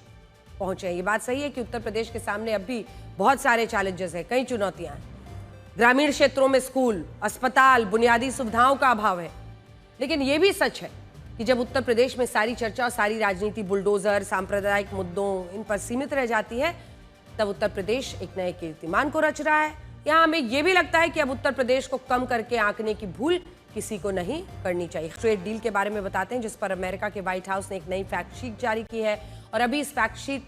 पहुंचे हैं। ये बात सही है कि उत्तर प्रदेश के सामने अब भी बहुत सारे चैलेंजेस हैं, कई चुनौतियां हैं। ग्रामीण क्षेत्रों में स्कूल, अस्पताल, बुनियादी सुविधाओं का अभाव है। लेकिन यह भी सच है कि जब उत्तर प्रदेश में सारी चर्चा और सारी राजनीति बुलडोजर, सांप्रदायिक मुद्दों इन पर सीमित रह जाती है, तब उत्तर प्रदेश एक नए कीर्तिमान को रच रहा है। यहाँ हमें यह भी लगता है कि अब उत्तर प्रदेश को कम करके आंकने की भूल किसी को नहीं करनी चाहिए। ट्रेड डील के बारे में बताते हैं, जिस पर अमेरिका के व्हाइट हाउस ने एक नई फैक्ट शीट जारी की है और अभी इस फैक्ट शीट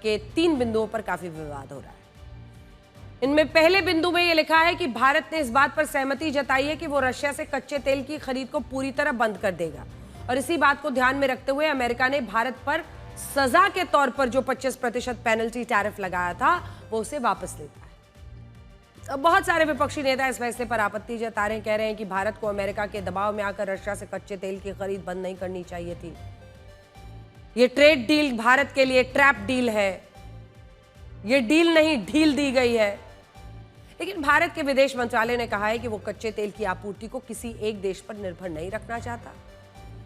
के 3 बिंदुओं पर काफी विवाद हो रहा है। इनमें पहले बिंदु में यह लिखा है कि भारत ने इस बात पर सहमति जताई है कि वो रशिया से कच्चे तेल की खरीद को पूरी तरह बंद कर देगा और इसी बात को ध्यान में रखते हुए अमेरिका ने भारत पर सजा के तौर पर जो 25% पेनल्टी टैरिफ लगाया था वो उसे वापस लेता है। अब बहुत सारे विपक्षी नेता इस फैसले पर आपत्ति जता रहे हैं, कह रहे हैं कि भारत को अमेरिका के दबाव में आकर रशिया से कच्चे तेल की खरीद बंद नहीं करनी चाहिए थी। ये ट्रेड डील भारत के लिए ट्रैप डील है, ये डील नहीं ढील दी गई है। लेकिन भारत के विदेश मंत्रालय ने कहा है कि वो कच्चे तेल की आपूर्ति को किसी एक देश पर निर्भर नहीं रखना चाहता।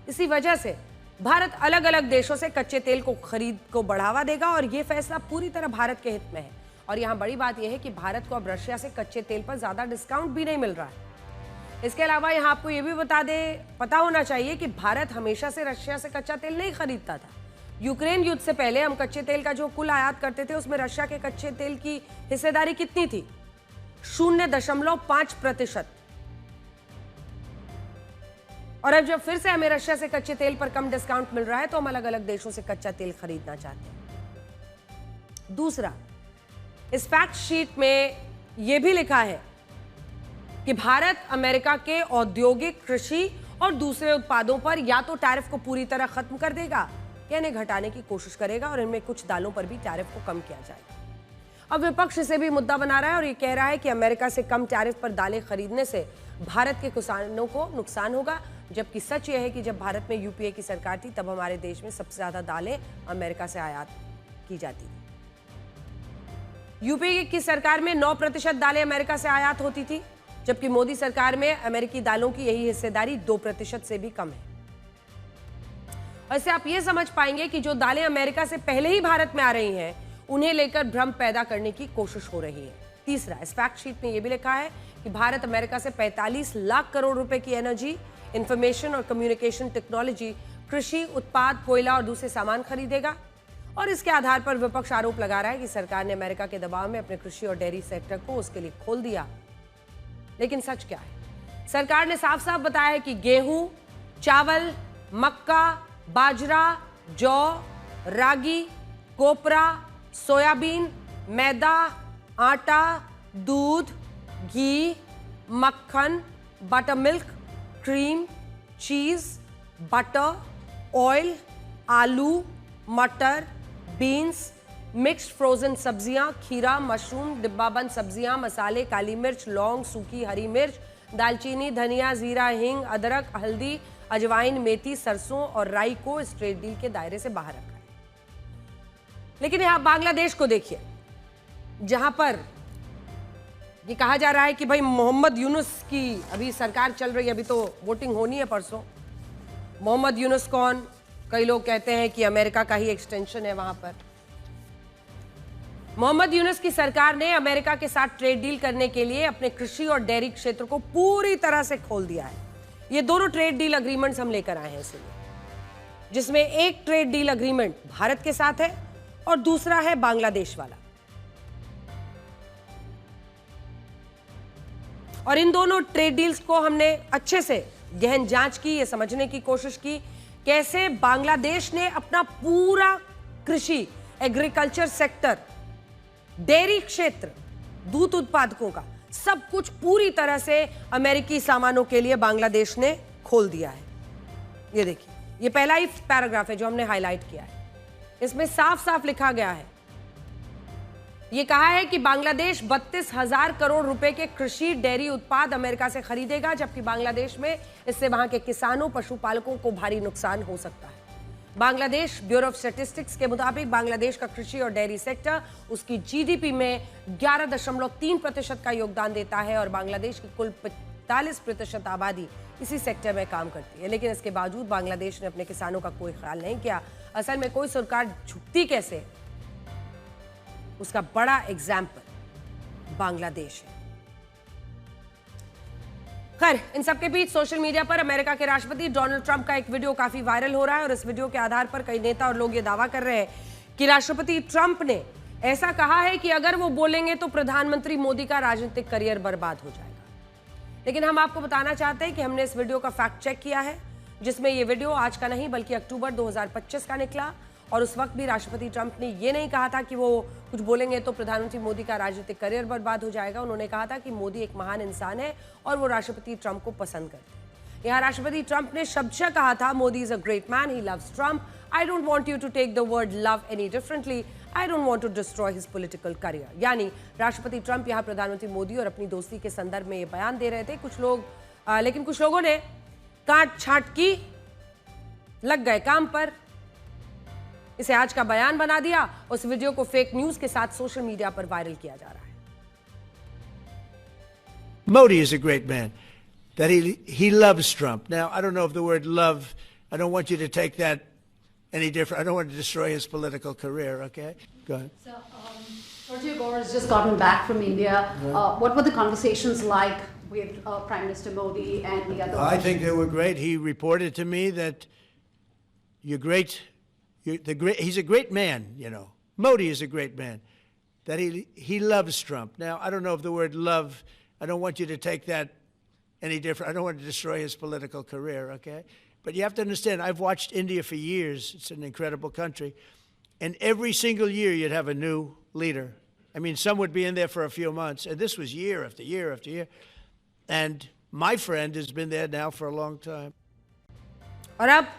इसी वजह से भारत अलग अलग देशों से कच्चे तेल को खरीद को बढ़ावा देगा और ये फैसला पूरी तरह भारत के हित में है। और यहाँ बड़ी बात यह है कि भारत को अब रशिया से कच्चे तेल पर ज्यादा डिस्काउंट भी नहीं मिल रहा है। इसके अलावा यहाँ आपको ये भी पता होना चाहिए कि भारत हमेशा से रशिया से कच्चा तेल नहीं खरीदता था। यूक्रेन युद्ध से पहले हम कच्चे तेल का जो कुल आयात करते थे उसमें रशिया के कच्चे तेल की हिस्सेदारी कितनी थी? 0.5%। और अब जब फिर से हमें रशिया से कच्चे तेल पर कम डिस्काउंट मिल रहा है तो हम अलग अलग देशों से कच्चा तेल खरीदना चाहते हैं। दूसरा, इस फैक्ट शीट में यह भी लिखा है कि भारत अमेरिका के औद्योगिक, कृषि और दूसरे उत्पादों पर या तो टैरिफ को पूरी तरह खत्म कर देगा या इन्हें घटाने की कोशिश करेगा और इनमें कुछ दालों पर भी टैरिफ को कम किया जाएगा। अब विपक्ष इसे भी मुद्दा बना रहा है और ये कह रहा है कि अमेरिका से कम टैरिफ पर दालें खरीदने से भारत के किसानों को नुकसान होगा, जबकि सच यह है कि जब भारत में यूपीए की सरकार थी तब हमारे देश में सबसे ज्यादा दालें अमेरिका से आयात की जाती थी। यूपीए की सरकार में 9% दालें अमेरिका से आयात होती थी, जबकि मोदी सरकार में अमेरिकी दालों की यही हिस्सेदारी 2% से भी कम है। और इससे आप ये समझ पाएंगे कि जो दालें अमेरिका से पहले ही भारत में आ रही हैं उन्हें लेकर भ्रम पैदा करने की कोशिश हो रही है। तीसरा, इस फैक्ट शीट में यह भी लिखा है कि भारत अमेरिका से 45 लाख करोड़ रुपए की एनर्जी, इंफॉर्मेशन और कम्युनिकेशन टेक्नोलॉजी, कृषि उत्पाद, कोयला और दूसरे सामान खरीदेगा और इसके आधार पर विपक्ष आरोप लगा रहा है कि सरकार ने अमेरिका के दबाव में अपने कृषि और डेयरी सेक्टर को उसके लिए खोल दिया। लेकिन सच क्या है? सरकार ने साफ साफ बताया है कि गेहूं, चावल, मक्का, बाजरा, जौ, रागी, कोपरा, सोयाबीन, मैदा, आटा, दूध, घी, मक्खन, बटर मिल्क, क्रीम, चीज, बटर, ऑयल, आलू, मटर, बीन्स, मिक्स्ड फ्रोजन सब्जियां, खीरा, मशरूम, डिब्बाबंद सब्जियां, मसाले, काली मिर्च, लौंग, सूखी हरी मिर्च, दालचीनी, धनिया, जीरा, हींग, अदरक, हल्दी, अजवाइन, मेथी, सरसों और राई को इस ट्रेड डील के दायरे से बाहर रखा है। लेकिन यहां बांग्लादेश को देखिए, जहां पर ये कहा जा रहा है कि भाई मोहम्मद यूनुस की अभी सरकार चल रही है, अभी तो वोटिंग होनी है परसों। मोहम्मद यूनुस कौन? कई लोग कहते हैं कि अमेरिका का ही एक्सटेंशन है वहां पर। मोहम्मद यूनुस की सरकार ने अमेरिका के साथ ट्रेड डील करने के लिए अपने कृषि और डेयरी क्षेत्र को पूरी तरह से खोल दिया है। ये दोनों ट्रेड डील अग्रीमेंट्स हम लेकर आए हैं इसलिए, जिसमें एक ट्रेड डील अग्रीमेंट भारत के साथ है और दूसरा है बांग्लादेश वाला। और इन दोनों ट्रेड डील्स को हमने अच्छे से गहन जांच की, ये समझने की कोशिश की कैसे बांग्लादेश ने अपना पूरा कृषि, एग्रीकल्चर सेक्टर, डेयरी क्षेत्र, दूध उत्पादकों का सब कुछ पूरी तरह से अमेरिकी सामानों के लिए बांग्लादेश ने खोल दिया है। ये देखिए, ये पहला ही पैराग्राफ है जो हमने हाईलाइट किया है। इसमें साफ साफ लिखा गया है, ये कहा है कि बांग्लादेश 32,000 करोड़ रुपए के कृषि डेयरी उत्पाद अमेरिका से खरीदेगा, जबकि बांग्लादेश में इससे वहां के किसानों, पशुपालकों को भारी नुकसान हो सकता है। बांग्लादेश ब्यूरो ऑफ स्टैटिस्टिक्स के मुताबिक बांग्लादेश का कृषि और डेयरी सेक्टर उसकी जीडीपी में 11.3% का योगदान देता है और बांग्लादेश की कुल 45% आबादी इसी सेक्टर में काम करती है। लेकिन इसके बावजूद बांग्लादेश ने अपने किसानों का कोई ख्याल नहीं किया। असल में कोई सरकार झुकती कैसे, उसका बड़ा एग्जाम्पल बांग्लादेश है। खैर, इन सबके बीच सोशल मीडिया पर अमेरिका के राष्ट्रपति डोनाल्ड ट्रंप का एक वीडियो काफी वायरल हो रहा है और इस वीडियो के आधार पर कई नेता और लोग ये दावा कर रहे हैं कि राष्ट्रपति ट्रंप ने ऐसा कहा है कि अगर वो बोलेंगे तो प्रधानमंत्री मोदी का राजनीतिक करियर बर्बाद हो जाएगा। लेकिन हम आपको बताना चाहते हैं कि हमने इस वीडियो का फैक्ट चेक किया है, जिसमें ये वीडियो आज का नहीं बल्कि अक्टूबर 2025 का निकला और उस वक्त भी राष्ट्रपति ट्रंप ने ये नहीं कहा था कि वो कुछ बोलेंगे तो प्रधानमंत्री मोदी का राजनीतिक करियर बर्बाद हो जाएगा। उन्होंने कहा था कि मोदी एक महान इंसान है और वो राष्ट्रपति ट्रंप को पसंद करते हैं। यहाँ राष्ट्रपति ट्रंप ने शब्दशः कहा था, Modi is a great man, he loves Trump, I don't want you to take the word love any differently, I don't want to destroy his political career. यानी राष्ट्रपति ट्रंप यहाँ प्रधानमंत्री मोदी और अपनी दोस्ती के संदर्भ में ये बयान दे रहे थे। लेकिन कुछ लोगों ने काट छांट की, लग गए काम पर, इसे आज का बयान बना दिया। उस वीडियो को फेक न्यूज के साथ सोशल मीडिया पर वायरल किया जा रहा है। Modi is a great man. That he loves Trump. Now, I don't know if the word love, I don't want you to take that any different. I don't want to destroy his political career, okay? Go ahead. So, Roger Gore has just gotten back from India. What were the conversations like with Prime Minister Modi and the other? I think they were great. He reported to me that you're great. He's a great man, you know. Modi is a great man. That he loves Trump. Now, I don't know if the word love, I don't want you to take that any different. I don't want to destroy his political career, okay? But you have to understand, I've watched India for years. It's an incredible country. And every single year you'd have a new leader. I mean, some would be in there for a few months. And this was year after year after year. And my friend has been there now for a long time. और अब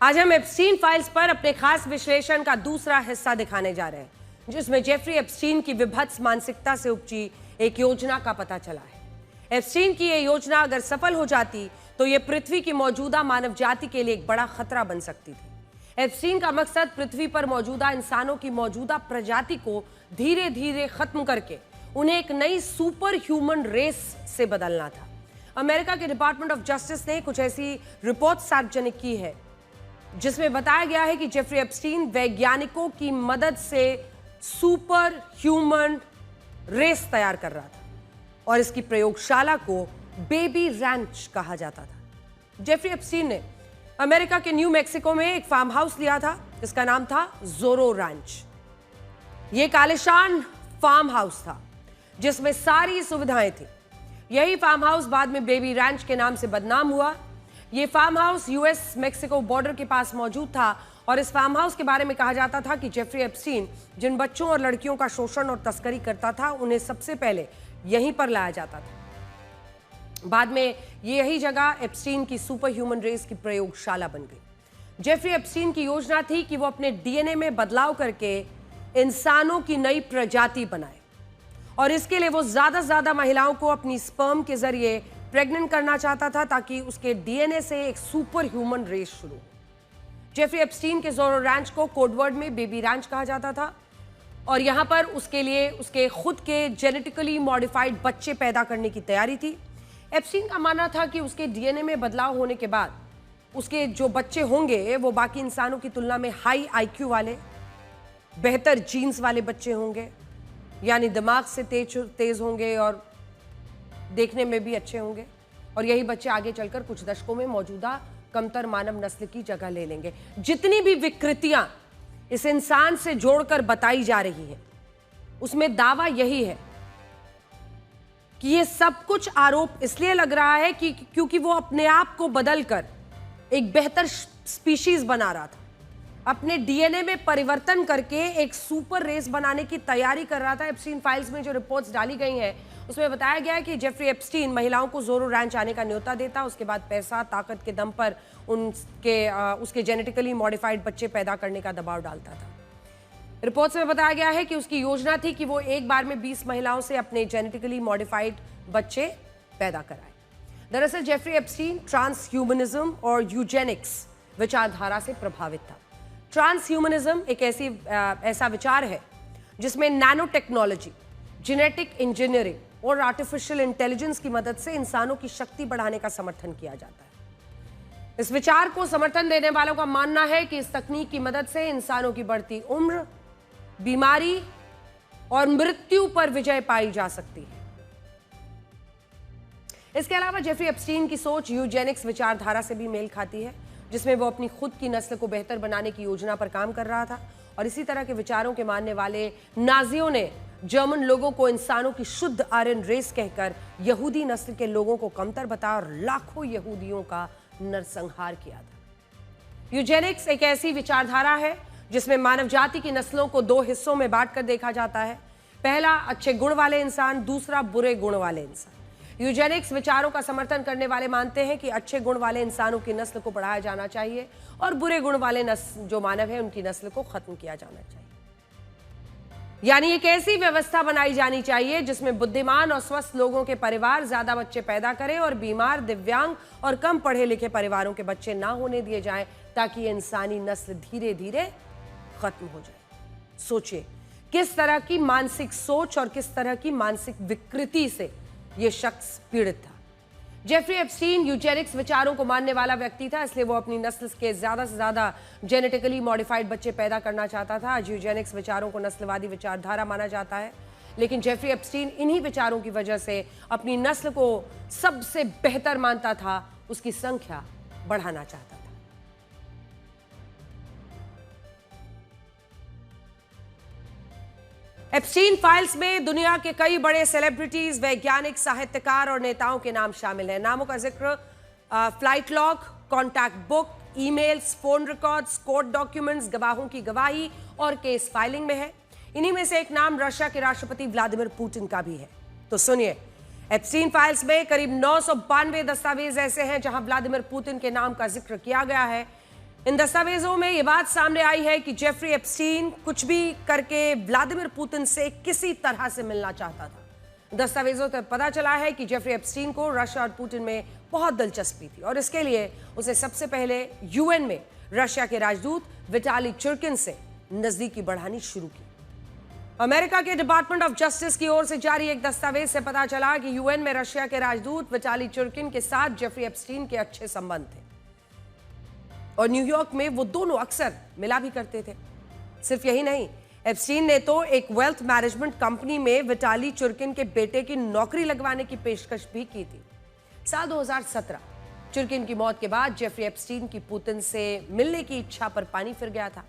आज हम Epstein files पर अपने खास विश्लेषण का दूसरा हिस्सा दिखाने जा रहे हैं, जिसमें जेफरी एप्स्टीन की विभत्स मानसिकता से उपजी एक योजना का पता चला है। एप्स्टीन की यह योजना अगर सफल हो जाती तो यह पृथ्वी की मौजूदा मानव जाति के लिए एक बड़ा खतरा बन सकती थी। एप्स्टीन का मकसद पृथ्वी पर मौजूदा इंसानों की मौजूदा प्रजाति को धीरे धीरे खत्म करके उन्हें एक नई सुपर ह्यूमन रेस से बदलना था। अमेरिका के डिपार्टमेंट ऑफ जस्टिस ने कुछ ऐसी रिपोर्ट सार्वजनिक की है जिसमें बताया गया है कि जेफरी एप्स्टीन वैज्ञानिकों की मदद से सुपर ह्यूमन रेस तैयार कर रहा था और इसकी प्रयोगशाला को बेबी रैंच कहा जाता था। जेफरी एप्स्टीन ने अमेरिका के न्यू मैक्सिको में एक फार्म हाउस लिया था इसका नाम था जोरो रैंच। ये एक आलिशान फार्म हाउस था जिसमें सारी सुविधाएं थी। यही फार्म हाउस बाद में बेबी रैंच के नाम से बदनाम हुआ। ये farm house US Mexico border के पास मौजूद था और इस फार्म हाउस के बारे में कहा जाता था कि जेफरी एप्स्टीन जिन बच्चों और लड़कियों का शोषण और तस्करी करता था उन्हें सबसे पहले यहीं पर लाया जाता था। बाद में यही जगह एप्स्टीन की सुपर ह्यूमन रेस की प्रयोगशाला बन गई। जेफरी एप्स्टीन की योजना थी कि वो अपने डीएनए में बदलाव करके इंसानों की नई प्रजाति बनाए और इसके लिए वो ज्यादा से ज्यादा महिलाओं को अपनी स्पर्म के जरिए प्रेग्नेंट करना चाहता था ताकि उसके डीएनए से एक सुपर ह्यूमन रेस शुरू हो। जेफरी एप्स्टीन के जोरो रैंच को कोडवर्ड में बेबी रैंच कहा जाता था और यहां पर उसके लिए उसके खुद के जेनेटिकली मॉडिफाइड बच्चे पैदा करने की तैयारी थी। एप्स्टीन का मानना था कि उसके डीएनए में बदलाव होने के बाद उसके जो बच्चे होंगे वो बाकी इंसानों की तुलना में हाई आईक्यू वाले, बेहतर जीन्स वाले बच्चे होंगे, यानी दिमाग से तेज होंगे और देखने में भी अच्छे होंगे और यही बच्चे आगे चलकर कुछ दशकों में मौजूदा कमतर मानव नस्ल की जगह ले लेंगे। जितनी भी विकृतियां इस इंसान से जोड़कर बताई जा रही है उसमें दावा यही है कि ये सब कुछ आरोप इसलिए लग रहा है कि क्योंकि वो अपने आप को बदलकर एक बेहतर स्पीशीज बना रहा था, अपने डीएनए में परिवर्तन करके एक सुपर रेस बनाने की तैयारी कर रहा था। एप्स्टीन फाइल्स में जो रिपोर्ट्स डाली गई हैं उसमें बताया गया है कि जेफरी एप्स्टीन महिलाओं को जोरो रैंच आने का न्योता देता, उसके बाद पैसा ताकत के दम पर उसके जेनेटिकली मॉडिफाइड बच्चे पैदा करने का दबाव डालता था। रिपोर्ट्स में बताया गया है कि उसकी योजना थी कि वो एक बार में 20 महिलाओं से अपने जेनेटिकली मॉडिफाइड बच्चे पैदा कराए। दरअसल जेफरी एप्स्टीन ट्रांसह्यूमनिज्म और यूजेनिक्स विचारधारा से प्रभावित था। ट्रांसह्यूमनिज्म एक ऐसा विचार है जिसमें नैनो टेक्नोलॉजी, जेनेटिक इंजीनियरिंग और आर्टिफिशियल इंटेलिजेंस की मदद से इंसानों की शक्ति बढ़ाने का समर्थन किया जाता है। इस विचार को समर्थन देने वालों का मानना है कि इस तकनीक की मदद से इंसानों की बढ़ती उम्र, बीमारी और मृत्यु पर विजय पाई जा सकती है। इसके अलावा जेफरी एप्स्टीन की सोच यूजेनिक्स विचारधारा से भी मेल खाती है जिसमें वो अपनी खुद की नस्ल को बेहतर बनाने की योजना पर काम कर रहा था और इसी तरह के विचारों के मानने वाले नाजियों ने जर्मन लोगों को इंसानों की शुद्ध आर्यन रेस कहकर यहूदी नस्ल के लोगों को कमतर बताया और लाखों यहूदियों का नरसंहार किया था। यूजेनिक्स एक ऐसी विचारधारा है जिसमें मानव जाति की नस्लों को दो हिस्सों में बांटकर देखा जाता है। पहला अच्छे गुण वाले इंसान, दूसरा बुरे गुण वाले इंसान। यूजेनिक्स विचारों का समर्थन करने वाले मानते हैं कि अच्छे गुण वाले इंसानों की नस्ल को बढ़ाया जाना चाहिए और बुरे गुण वाले जो मानव है उनकी नस्ल को खत्म किया जाना चाहिए। यानी एक ऐसी व्यवस्था बनाई जानी चाहिए जिसमें बुद्धिमान और स्वस्थ लोगों के परिवार ज्यादा बच्चे पैदा करें और बीमार, दिव्यांग और कम पढ़े लिखे परिवारों के बच्चे ना होने दिए जाएं ताकि ये इंसानी नस्ल धीरे धीरे खत्म हो जाए। सोचिए किस तरह की मानसिक सोच और किस तरह की मानसिक विकृति से यह शख्स पीड़ित था। जेफरी एप्स्टीन यूजेनिक्स विचारों को मानने वाला व्यक्ति था, इसलिए वो अपनी नस्ल के ज्यादा से ज्यादा जेनेटिकली मॉडिफाइड बच्चे पैदा करना चाहता था। आज यूजेनिक्स विचारों को नस्लवादी विचारधारा माना जाता है, लेकिन जेफरी एप्स्टीन इन्हीं विचारों की वजह से अपनी नस्ल को सबसे बेहतर मानता था, उसकी संख्या बढ़ाना चाहता था। एप्स्टीन फाइल्स में दुनिया के कई बड़े सेलिब्रिटीज, वैज्ञानिक, साहित्यकार और नेताओं के नाम शामिल हैं। नामों का जिक्र flight log, contact book, emails, phone records, court documents, गवाहों की गवाही और केस फाइलिंग में है। इन्हीं में से एक नाम रशिया के राष्ट्रपति व्लादिमीर पुतिन का भी है। तो सुनिए, एप्स्टीन फाइल्स में करीब 992 दस्तावेज ऐसे हैं जहां व्लादिमीर पुतिन के नाम का जिक्र किया गया है। इन दस्तावेजों में यह बात सामने आई है कि जेफरी एप्स्टीन कुछ भी करके व्लादिमीर पुतिन से किसी तरह से मिलना चाहता था। दस्तावेजों से पता चला है कि जेफरी एप्स्टीन को रशिया और पुतिन में बहुत दिलचस्पी थी और इसके लिए उसे सबसे पहले यूएन में रशिया के राजदूत विटाली चुर्किन से नजदीकी बढ़ानी शुरू की। अमेरिका के डिपार्टमेंट ऑफ जस्टिस की ओर से जारी एक दस्तावेज से पता चला कि यूएन में रशिया के राजदूत विटाली चुर्किन के साथ जेफरी एप्स्टीन के अच्छे संबंध थे और न्यूयॉर्क में वो दोनों अक्सर मिला भी करते थे। सिर्फ यही नहीं, एप्स्टीन ने तो एक वेल्थ मैनेजमेंट कंपनी में विटाली चुर्किन के बेटे की नौकरी लगवाने की पेशकश भी की थी। साल 2017 चुर्किन की मौत के बाद जेफरी एप्स्टीन की पुतिन से मिलने की इच्छा पर पानी फिर गया था।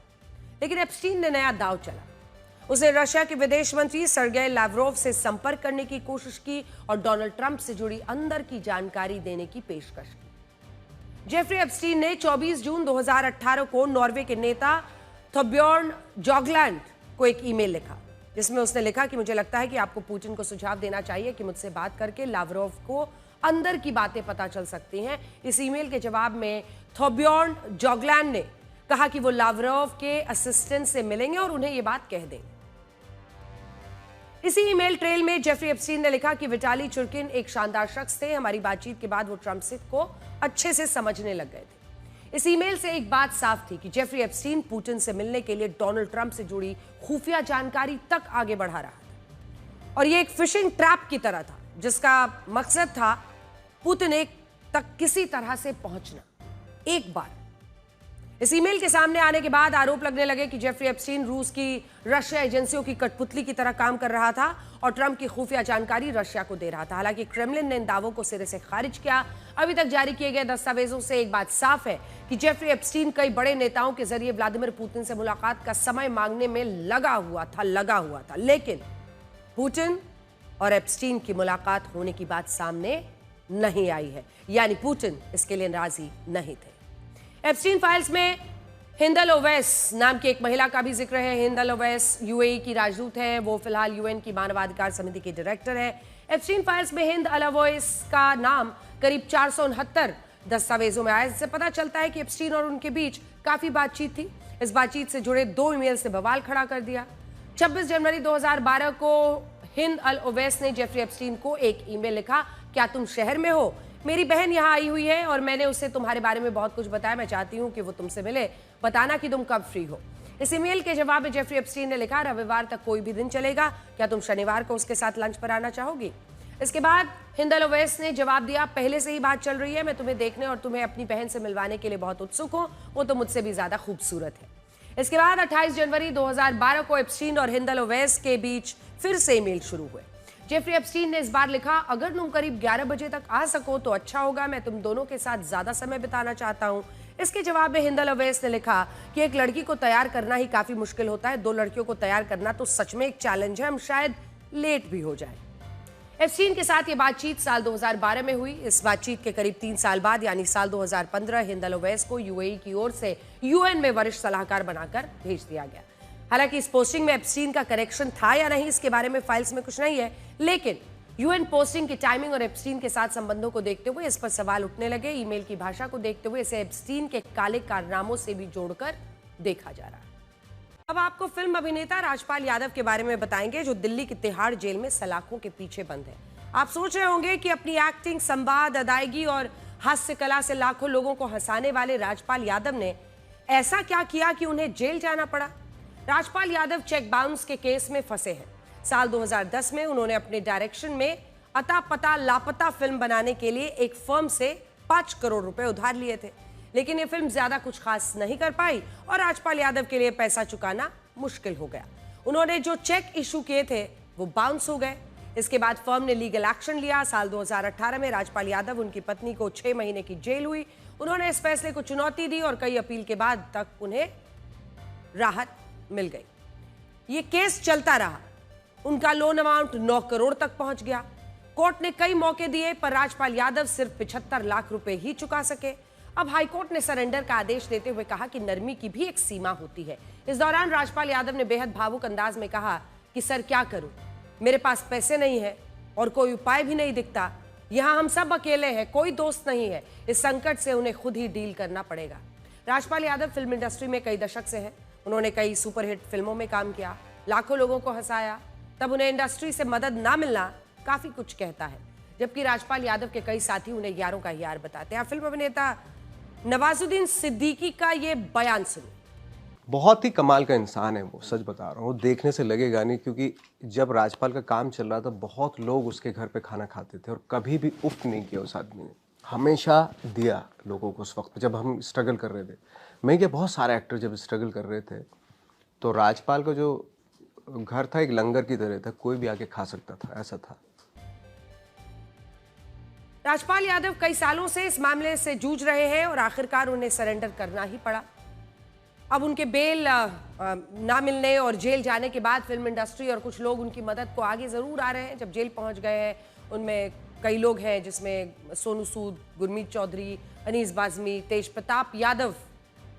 लेकिन एप्स्टीन ने नया दांव चला। उसने रशिया के विदेश मंत्री सर्गेई लावरोव से संपर्क करने की कोशिश की और डोनाल्ड ट्रंप से जुड़ी अंदर की जानकारी देने की पेशकश की। जेफरी एप्स्टीन ने 24 जून 2018 को नॉर्वे के नेता थोरब्jørn जॉगलैंड को एक ईमेल लिखा, जिसमें उसने लिखा कि मुझे लगता है कि आपको पुतिन को सुझाव देना चाहिए कि मुझसे बात करके लावरोव को अंदर की बातें पता चल सकती हैं। इस ईमेल के जवाब में थोरब्jørn जॉगलैंड ने कहा कि वो लावरोव के असिस्टेंट से मिलेंगे और उन्हें यह बात कह देंगे। इसी ईमेल ट्रेल में जेफरी एप्स्टीन ने लिखा कि विटाली चुर्किन एक शानदार शख्स थे। हमारी बातचीत के बाद वो ट्रंप को अच्छे से समझने लग गए थे। इस ईमेल से एक बात साफ थी कि जेफरी एप्स्टीन पुतिन से मिलने के लिए डोनाल्ड ट्रंप से जुड़ी खुफिया जानकारी तक आगे बढ़ा रहा था और ये एक फिशिंग ट्रैप की तरह था, जिसका मकसद था पुतिन तक किसी तरह से पहुंचना। एक बार इस ईमेल के सामने आने के बाद आरोप लगने लगे कि जेफरी एप्स्टीन रूस की रशिया एजेंसियों की कठपुतली की तरह काम कर रहा था और ट्रंप की खुफिया जानकारी रशिया को दे रहा था। हालांकि क्रेमलिन ने इन दावों को सिरे से खारिज किया। अभी तक जारी किए गए दस्तावेजों से एक बात साफ है कि जेफरी एप्स्टीन कई बड़े नेताओं के जरिए व्लादिमीर पुतिन से मुलाकात का समय मांगने में लगा हुआ था, लेकिन पुतिन और एप्स्टीन की मुलाकात होने की बात सामने नहीं आई है, यानी पुतिन इसके लिए राजी नहीं थे। एप्स्टीन फाइल्स में हिंद अल ओवैस नाम की एक महिला का भी जिक्र है। हिंद अल ओवैस यूएई की राजदूत है, वो फिलहाल यूएन की मानवाधिकार समिति की डायरेक्टर है। एप्स्टीन फाइल्स में हिंद अल ओवैस का नाम करीब 469 दस्तावेजों में आया, जिससे पता चलता है कि एप्स्टीन और उनके बीच काफी बातचीत थी। इस बातचीत से जुड़े 2 ईमेल से बवाल खड़ा कर दिया। 26 जनवरी 2012 को हिंद अल ओवैस ने जेफरी एप्स्टीन को एक ईमेल लिखा, क्या तुम शहर में हो? मेरी बहन यहाँ आई हुई है और मैंने उसे तुम्हारे बारे में बहुत कुछ बताया। मैं चाहती हूँ कि वो तुमसे मिले, बताना कि तुम कब फ्री हो। इस ईमेल के जवाब में जेफरी एप्स्टीन ने लिखा, रविवार तक कोई भी दिन चलेगा, क्या तुम शनिवार को उसके साथ लंच पर आना चाहोगी? इसके बाद हिंद अल ओवैस ने जवाब दिया, पहले से ही बात चल रही है, मैं तुम्हें देखने और तुम्हें अपनी बहन से मिलवाने के लिए बहुत उत्सुक हूँ, वो तो मुझसे भी ज्यादा खूबसूरत है। इसके बाद 28 जनवरी 2012 को एप्स्टीन और हिंद अल ओवैस के बीच फिर से ईमेल शुरू हुए। जेफरी एप्स्टीन ने इस बार लिखा, अगर तुम करीब 11 बजे तक आ सको तो अच्छा होगा, मैं तुम दोनों के साथ ज्यादा समय बिताना चाहता हूं। इसके जवाब में हिंद अल ओवैस ने लिखा कि एक लड़की को तैयार करना ही काफी मुश्किल होता है, 2 लड़कियों को तैयार करना तो सच में एक चैलेंज है, हम शायद लेट भी हो जाए। एप्स्टीन के साथ ये बातचीत साल 2012 में हुई। इस बातचीत के करीब 3 साल बाद यानी साल 2015 हिंद अल ओवैस को यूएई की ओर से यूएन में वरिष्ठ सलाहकार बनाकर भेज दिया गया। हालांकि इस पोस्टिंग में एप्स्टीन का करेक्शन था या नहीं, इसके बारे में फाइल्स में कुछ नहीं है, लेकिन यूएन पोस्टिंग की टाइमिंग और एप्स्टीन के साथ संबंधों को देखते हुए इस पर सवाल उठने लगे। ईमेल की भाषा को देखते हुए इसे एप्स्टीन के काले कारनामों से भी जोड़कर देखा जा रहा है। अब आपको फिल्म अभिनेता राजपाल यादव के बारे में बताएंगे, जो दिल्ली की तिहाड़ जेल में सलाखों के पीछे बंद है। आप सोच रहे होंगे कि अपनी एक्टिंग, संवाद, अदायगी और हास्य कला से लाखों लोगों को हंसाने वाले राजपाल यादव ने ऐसा क्या किया कि उन्हें जेल जाना पड़ा। राजपाल यादव चेक बाउंस के केस में फंसे हैं। साल 2010 में उन्होंने अपने डायरेक्शन में अता पता लापता फिल्म बनाने के लिए एक फर्म से 5 करोड़ रुपए उधार लिए थे, लेकिन ये फिल्म ज्यादा कुछ खास नहीं कर पाई और राजपाल यादव के लिए पैसा चुकाना मुश्किल हो गया। उन्होंने जो चेक इशू किए थे वो बाउंस हो गए। इसके बाद फर्म ने लीगल एक्शन लिया। साल 2018 में राजपाल यादव, उनकी पत्नी को 6 महीने की जेल हुई। उन्होंने इस फैसले को चुनौती दी और कई अपील के बाद तक उन्हें राहत मिल गई। ये केस चलता रहा। उनका लोन अमाउंट 9 करोड़ तक पहुंच गया। कोर्ट ने कई मौके दिए पर राजपाल यादव सिर्फ 75 लाख रुपए ही चुका सके। अब हाईकोर्ट ने सरेंडर का आदेश देते हुए कहा कि नरमी की भी एक सीमा होती है। इस दौरान राजपाल यादव ने बेहद भावुक अंदाज में कहा कि सर क्या करूं, मेरे पास पैसे नहीं है और कोई उपाय भी नहीं दिखता। यहां हम सब अकेले हैं, कोई दोस्त नहीं है। इस संकट से उन्हें खुद ही डील करना पड़ेगा। राजपाल यादव फिल्म इंडस्ट्री में कई दशक से हैं। उन्होंने कई सुपरहिट फिल्मों में काम किया, लाखों लोगों को हंसाया। तब उन्हें इंडस्ट्री से मदद ना मिलना काफी कुछ कहता है, जबकि राजपाल यादव के कई साथी उन्हें यारों का यार बताते हैं। फिल्म अभिनेता नवाजुद्दीन सिद्दीकी का ये बयान सुनिए। बहुत ही कमाल का इंसान है वो, सच बता रहा हूँ। वो देखने से लगेगा नहीं, क्योंकि जब राजपाल का काम चल रहा था बहुत लोग उसके घर पे खाना खाते थे और कभी भी उफ नहीं किया उस आदमी ने। हमेशा दिया लोगों को। उस वक्त जब हम स्ट्रगल कर रहे थे, मैं क्या बहुत सारे एक्टर जब स्ट्रगल कर रहे थे, तो राजपाल का जो घर था एक लंगर की तरह था, कोई भी आके खा सकता था, ऐसा था। राजपाल यादव कई सालों से इस मामले से जूझ रहे हैं और आखिरकार उन्हें सरेंडर करना ही पड़ा। अब उनके बेल ना मिलने और जेल जाने के बाद फिल्म इंडस्ट्री और कुछ लोग उनकी मदद को आगे ज़रूर आ रहे हैं। जब जेल पहुंच गए हैं, उनमें कई लोग हैं जिसमें सोनू सूद, गुरमीत चौधरी, अनीस बाज़मी, तेज प्रताप यादव,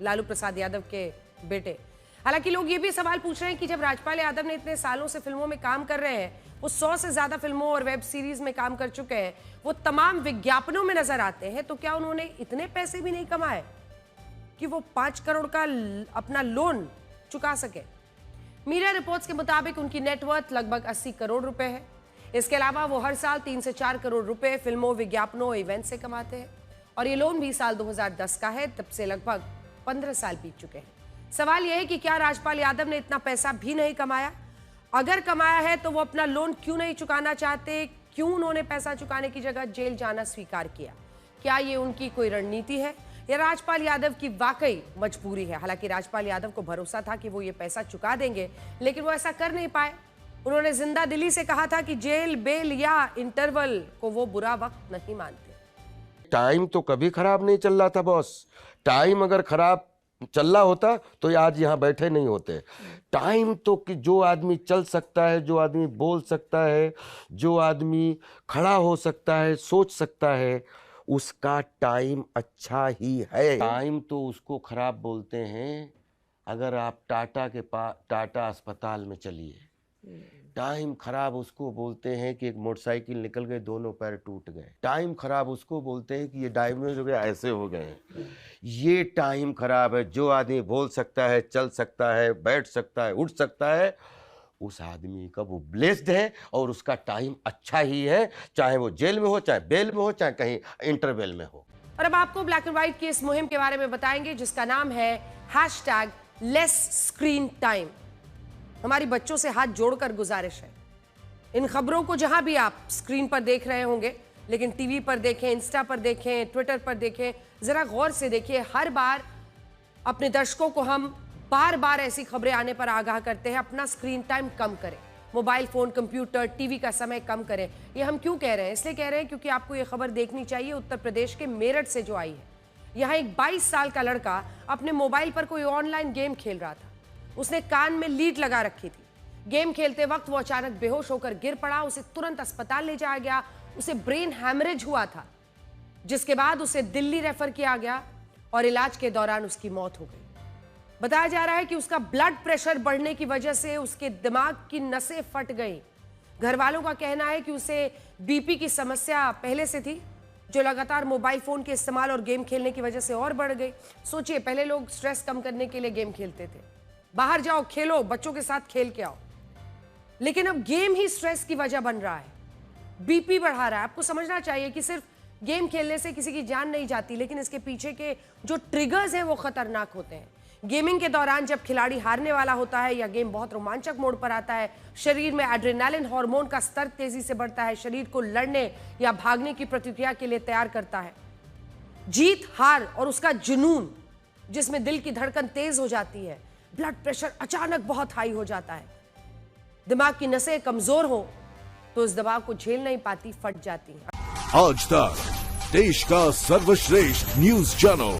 लालू प्रसाद यादव के बेटे। हालांकि लोग ये भी सवाल पूछ रहे हैं कि जब राजपाल यादव ने इतने सालों से फिल्मों में काम कर रहे हैं, वो 100 से ज़्यादा फिल्मों और वेब सीरीज में काम कर चुके हैं, वो तमाम विज्ञापनों में नजर आते हैं, तो क्या उन्होंने इतने पैसे भी नहीं कमाए कि वो 5 करोड़ का अपना लोन चुका सके? मीडिया रिपोर्ट्स के मुताबिक उनकी नेटवर्थ लगभग 80 करोड़ रुपए है। इसके अलावा वो हर साल 3 से 4 करोड़ रुपए फिल्मों, विज्ञापनों, इवेंट से कमाते हैं और ये लोन भी साल 2010 का है, तब से लगभग 15 साल बीत चुके हैं। सवाल यह है कि क्या राजपाल यादव ने इतना पैसा भी नहीं कमाया? अगर कमाया है तो वो अपना लोन क्यों नहीं चुकाना चाहते? क्यों उन्होंने पैसा चुकाने की जगह जेल जाना स्वीकार किया? क्या ये उनकी कोई रणनीति है या राजपाल यादव की वाकई मजबूरी है? हालांकि राजपाल यादव को भरोसा था कि वो ये पैसा चुका देंगे, लेकिन वो ऐसा कर नहीं पाए। उन्होंने जिंदा दिली से कहा था कि जेल, बेल या इंटरवल को वो बुरा वक्त नहीं मानते। टाइम तो कभी खराब नहीं चल रहा था बॉस। टाइम अगर खराब चल रहा होता तो आज यहाँ बैठे नहीं होते। टाइम तो कि जो आदमी चल सकता है, जो आदमी बोल सकता है, जो आदमी खड़ा हो सकता है, सोच सकता है, उसका टाइम अच्छा ही है। टाइम तो उसको खराब बोलते हैं अगर आप टाटा अस्पताल में चलिए। टाइम खराब उसको बोलते हैं कि एक मोटरसाइकिल निकल गए, दोनों पैर टूट गए। टाइम खराब उसको बोलते हैं कि ये डैमेज हो गया, ऐसे हो गए। ये टाइम खराब है। जो आदमी बोल सकता है, चल सकता है, बैठ सकता है, उठ सकता है, उस आदमी का वो ब्लेस्ड है और उसका टाइम अच्छा ही है, चाहे वो जेल में हो, चाहे बेल में हो, चाहे कहीं इंटरवेल में हो। और अब आपको ब्लैक एंड व्हाइट की इस मुहिम के बारे में बताएंगे जिसका नाम है #LessScreenTime। हमारी बच्चों से हाथ जोड़कर गुजारिश है, इन खबरों को जहां भी आप स्क्रीन पर देख रहे होंगे, लेकिन टीवी पर देखें, इंस्टा पर देखें, ट्विटर पर देखें, जरा गौर से देखिए। हर बार अपने दर्शकों को हम बार बार ऐसी खबरें आने पर आगाह करते हैं, अपना स्क्रीन टाइम कम करें, मोबाइल फोन, कंप्यूटर, टीवी का समय कम करें। ये हम क्यों कह रहे हैं? इसलिए कह रहे हैं क्योंकि आपको ये खबर देखनी चाहिए उत्तर प्रदेश के मेरठ से जो आई है। यहाँ एक 22 साल का लड़का अपने मोबाइल पर कोई ऑनलाइन गेम खेल रहा था। उसने कान में लीड लगा रखी थी। गेम खेलते वक्त वो अचानक बेहोश होकर गिर पड़ा। उसे तुरंत अस्पताल ले जाया गया। उसे ब्रेन हैमरेज हुआ था, जिसके बाद उसे दिल्ली रेफर किया गया और इलाज के दौरान उसकी मौत हो गई। बताया जा रहा है कि उसका ब्लड प्रेशर बढ़ने की वजह से उसके दिमाग की नसें फट गई। घर वालों का कहना है कि उसे बीपी की समस्या पहले से थी, जो लगातार मोबाइल फोन के इस्तेमाल और गेम खेलने की वजह से और बढ़ गई। सोचिए, पहले लोग स्ट्रेस कम करने के लिए गेम खेलते थे, बाहर जाओ, खेलो, बच्चों के साथ खेल के आओ, लेकिन अब गेम ही स्ट्रेस की वजह बन रहा है, बीपी बढ़ा रहा है। आपको समझना चाहिए कि सिर्फ गेम खेलने से किसी की जान नहीं जाती, लेकिन इसके पीछे के जो ट्रिगर्स हैं वो खतरनाक होते हैं। गेमिंग के दौरान जब खिलाड़ी हारने वाला होता है या गेम बहुत रोमांचक मोड पर आता है, शरीर में एड्रेनालिन हार्मोन का स्तर तेजी से बढ़ता है, शरीर को लड़ने या भागने की प्रतिक्रिया के लिए तैयार करता है। जीत, हार और उसका जुनून, जिसमें दिल की धड़कन तेज हो जाती है, ब्लड प्रेशर अचानक बहुत हाई हो जाता है, दिमाग की नसें कमजोर हो तो इस दबाव को झेल नहीं पाती, फट जाती हैं। आज तक देश का सर्वश्रेष्ठ न्यूज चैनल